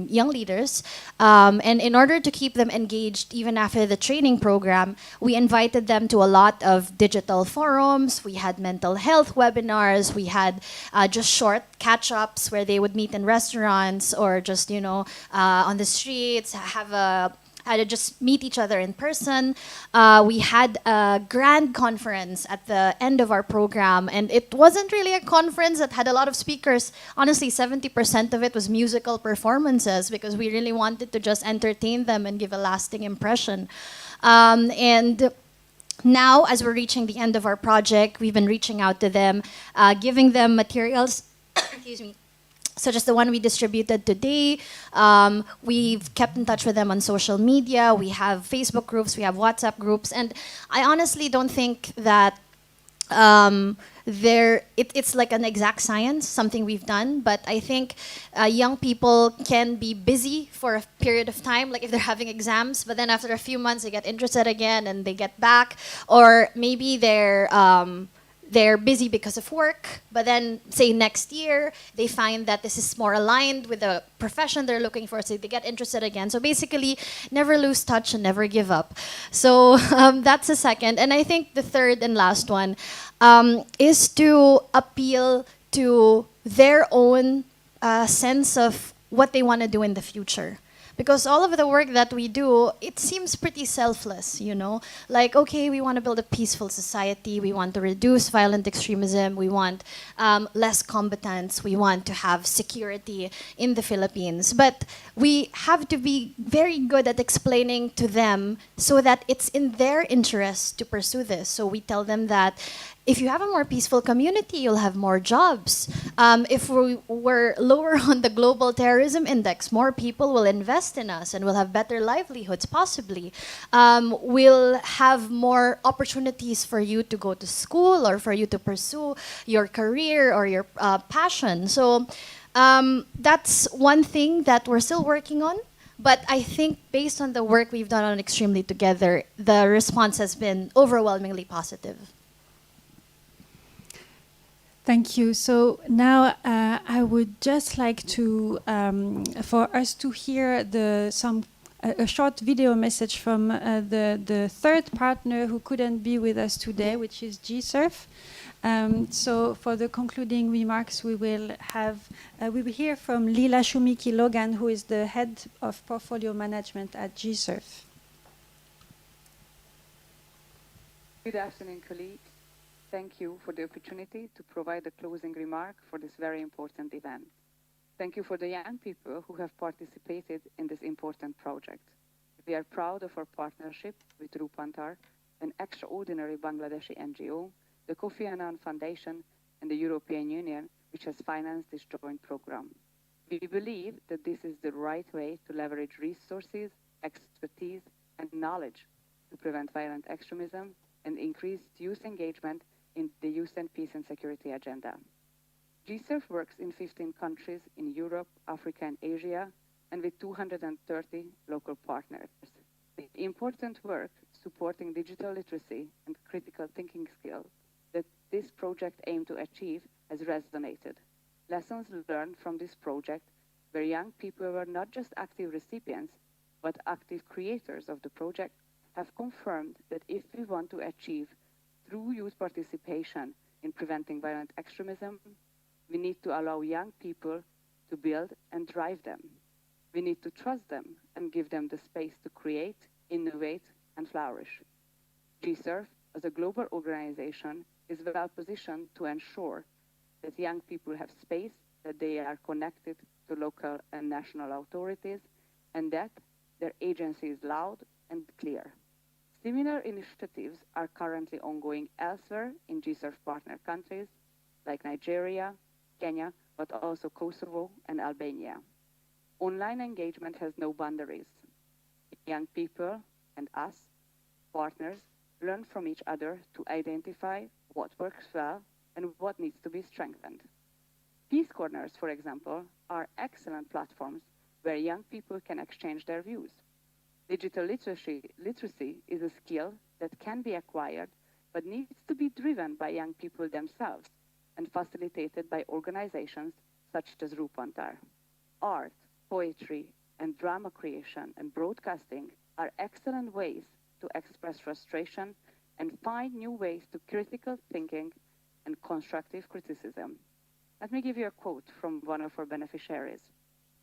S4: young leaders. And in order to keep them engaged even after the training program, we invited them to a lot of digital forums. We had mental health webinars. We had just short catch-ups where they would meet in restaurants or just, on the streets, had to just meet each other in person. We had a grand conference at the end of our program, and it wasn't really a conference that had a lot of speakers. Honestly, 70% of it was musical performances because we really wanted to just entertain them and give a lasting impression. And now, as we're reaching the end of our project, we've been reaching out to them, giving them materials, excuse me, such as the one we distributed today. We've kept in touch with them on social media. We have Facebook groups, we have WhatsApp groups, and I honestly don't think that it's like an exact science, something we've done, but I think young people can be busy for a period of time, like if they're having exams, but then after a few months they get interested again and they get back, or maybe they're busy because of work, but then say next year they find that this is more aligned with the profession they're looking for, so they get interested again. So basically, never lose touch and never give up. So that's the second. And I think the third and last one is to appeal to their own sense of what they want to do in the future. Because all of the work that we do, it seems pretty selfless, Like, okay, we want to build a peaceful society. We want to reduce violent extremism. We want less combatants. We want to have security in the Philippines. But we have to be very good at explaining to them so that it's in their interest to pursue this. So we tell them that if you have a more peaceful community, you'll have more jobs. If we were lower on the global terrorism index, more people will invest in us and we'll have better livelihoods, possibly. We'll have more opportunities for you to go to school or for you to pursue your career or your passion. So that's one thing that we're still working on. But I think based on the work we've done on Extremely Together, the response has been overwhelmingly positive.
S1: Thank you. So now I would just like to, for us to hear a short video message from the third partner who couldn't be with us today, which is GSURF. So for the concluding remarks, we will hear from Leela Shumiki Logan, who is the head of portfolio management at GSURF.
S15: Good afternoon, colleagues. Thank you for the opportunity to provide a closing remark for this very important event. Thank you for the young people who have participated in this important project. We are proud of our partnership with Rupantar, an extraordinary Bangladeshi NGO, the Kofi Annan Foundation, and the European Union, which has financed this joint program. We believe that this is the right way to leverage resources, expertise, and knowledge to prevent violent extremism and increase youth engagement in the Youth and Peace and Security agenda. GSURF works in 15 countries in Europe, Africa, and Asia, and with 230 local partners. The important work supporting digital literacy and critical thinking skills that this project aimed to achieve has resonated. Lessons learned from this project, where young people were not just active recipients, but active creators of the project, have confirmed that if we want to achieve through youth participation in preventing violent extremism, we need to allow young people to build and drive them. We need to trust them and give them the space to create, innovate, and flourish. GSURF, as a global organization, is well positioned to ensure that young people have space, that they are connected to local and national authorities, and that their agency is loud and clear. Similar initiatives are currently ongoing elsewhere in GSURF partner countries like Nigeria, Kenya, but also Kosovo and Albania. Online engagement has no boundaries. Young people and us, partners, learn from each other to identify what works well and what needs to be strengthened. Peace corners, for example, are excellent platforms where young people can exchange their views. Digital literacy is a skill that can be acquired but needs to be driven by young people themselves and facilitated by organizations such as Rupantar. Art, poetry, and drama creation and broadcasting are excellent ways to express frustration and find new ways to critical thinking and constructive criticism. Let me give you a quote from one of our beneficiaries.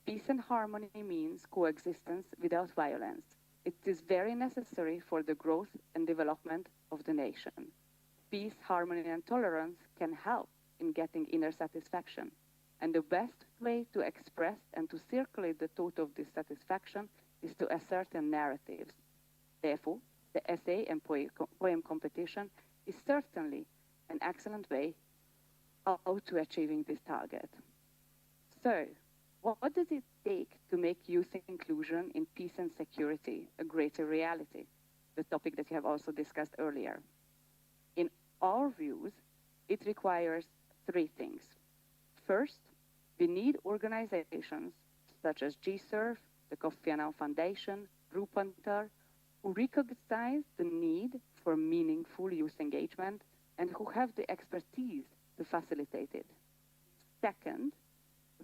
S15: Peace and harmony means coexistence without violence. It is very necessary for the growth and development of the nation. Peace, harmony, and tolerance can help in getting inner satisfaction. And the best way to express and to circulate the thought of this satisfaction is to ascertain narratives. Therefore, the essay and poem competition is certainly an excellent way out to achieving this target. So, what does it take to make youth inclusion in peace and security a greater reality? The topic that you have also discussed earlier. In our views, it requires three things. First, we need organizations such as GSURF, the Kofi Annan Foundation, Rupantar, who recognize the need for meaningful youth engagement and who have the expertise to facilitate it. Second,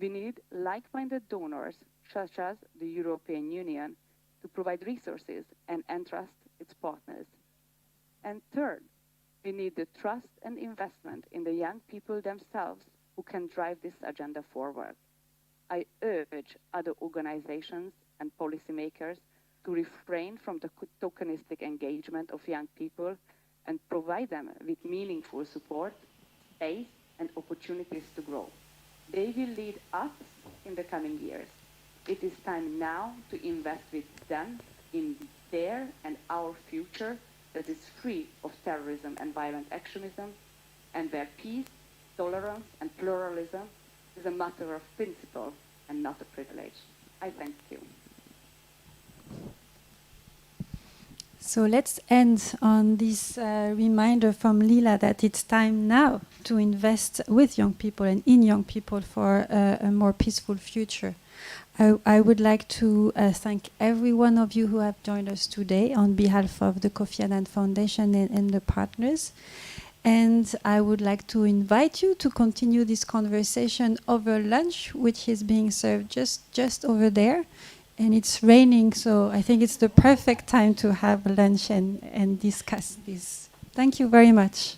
S15: we need like-minded donors, such as the European Union, to provide resources and entrust its partners. And third, we need the trust and investment in the young people themselves who can drive this agenda forward. I urge other organizations and policymakers to refrain from the tokenistic engagement of young people and provide them with meaningful support, space, and opportunities to grow. They will lead us in the coming years. It is time now to invest with them in their and our future that is free of terrorism and violent extremism, and where peace, tolerance, and pluralism is a matter of principle and not a privilege. I thank you.
S1: So let's end on this reminder from Lila that it's time now to invest with young people and in young people for a more peaceful future. I would like to thank every one of you who have joined us today on behalf of the Kofi Annan Foundation and the partners. And I would like to invite you to continue this conversation over lunch, which is being served just over there. And it's raining, so I think it's the perfect time to have lunch and discuss this. Thank you very much.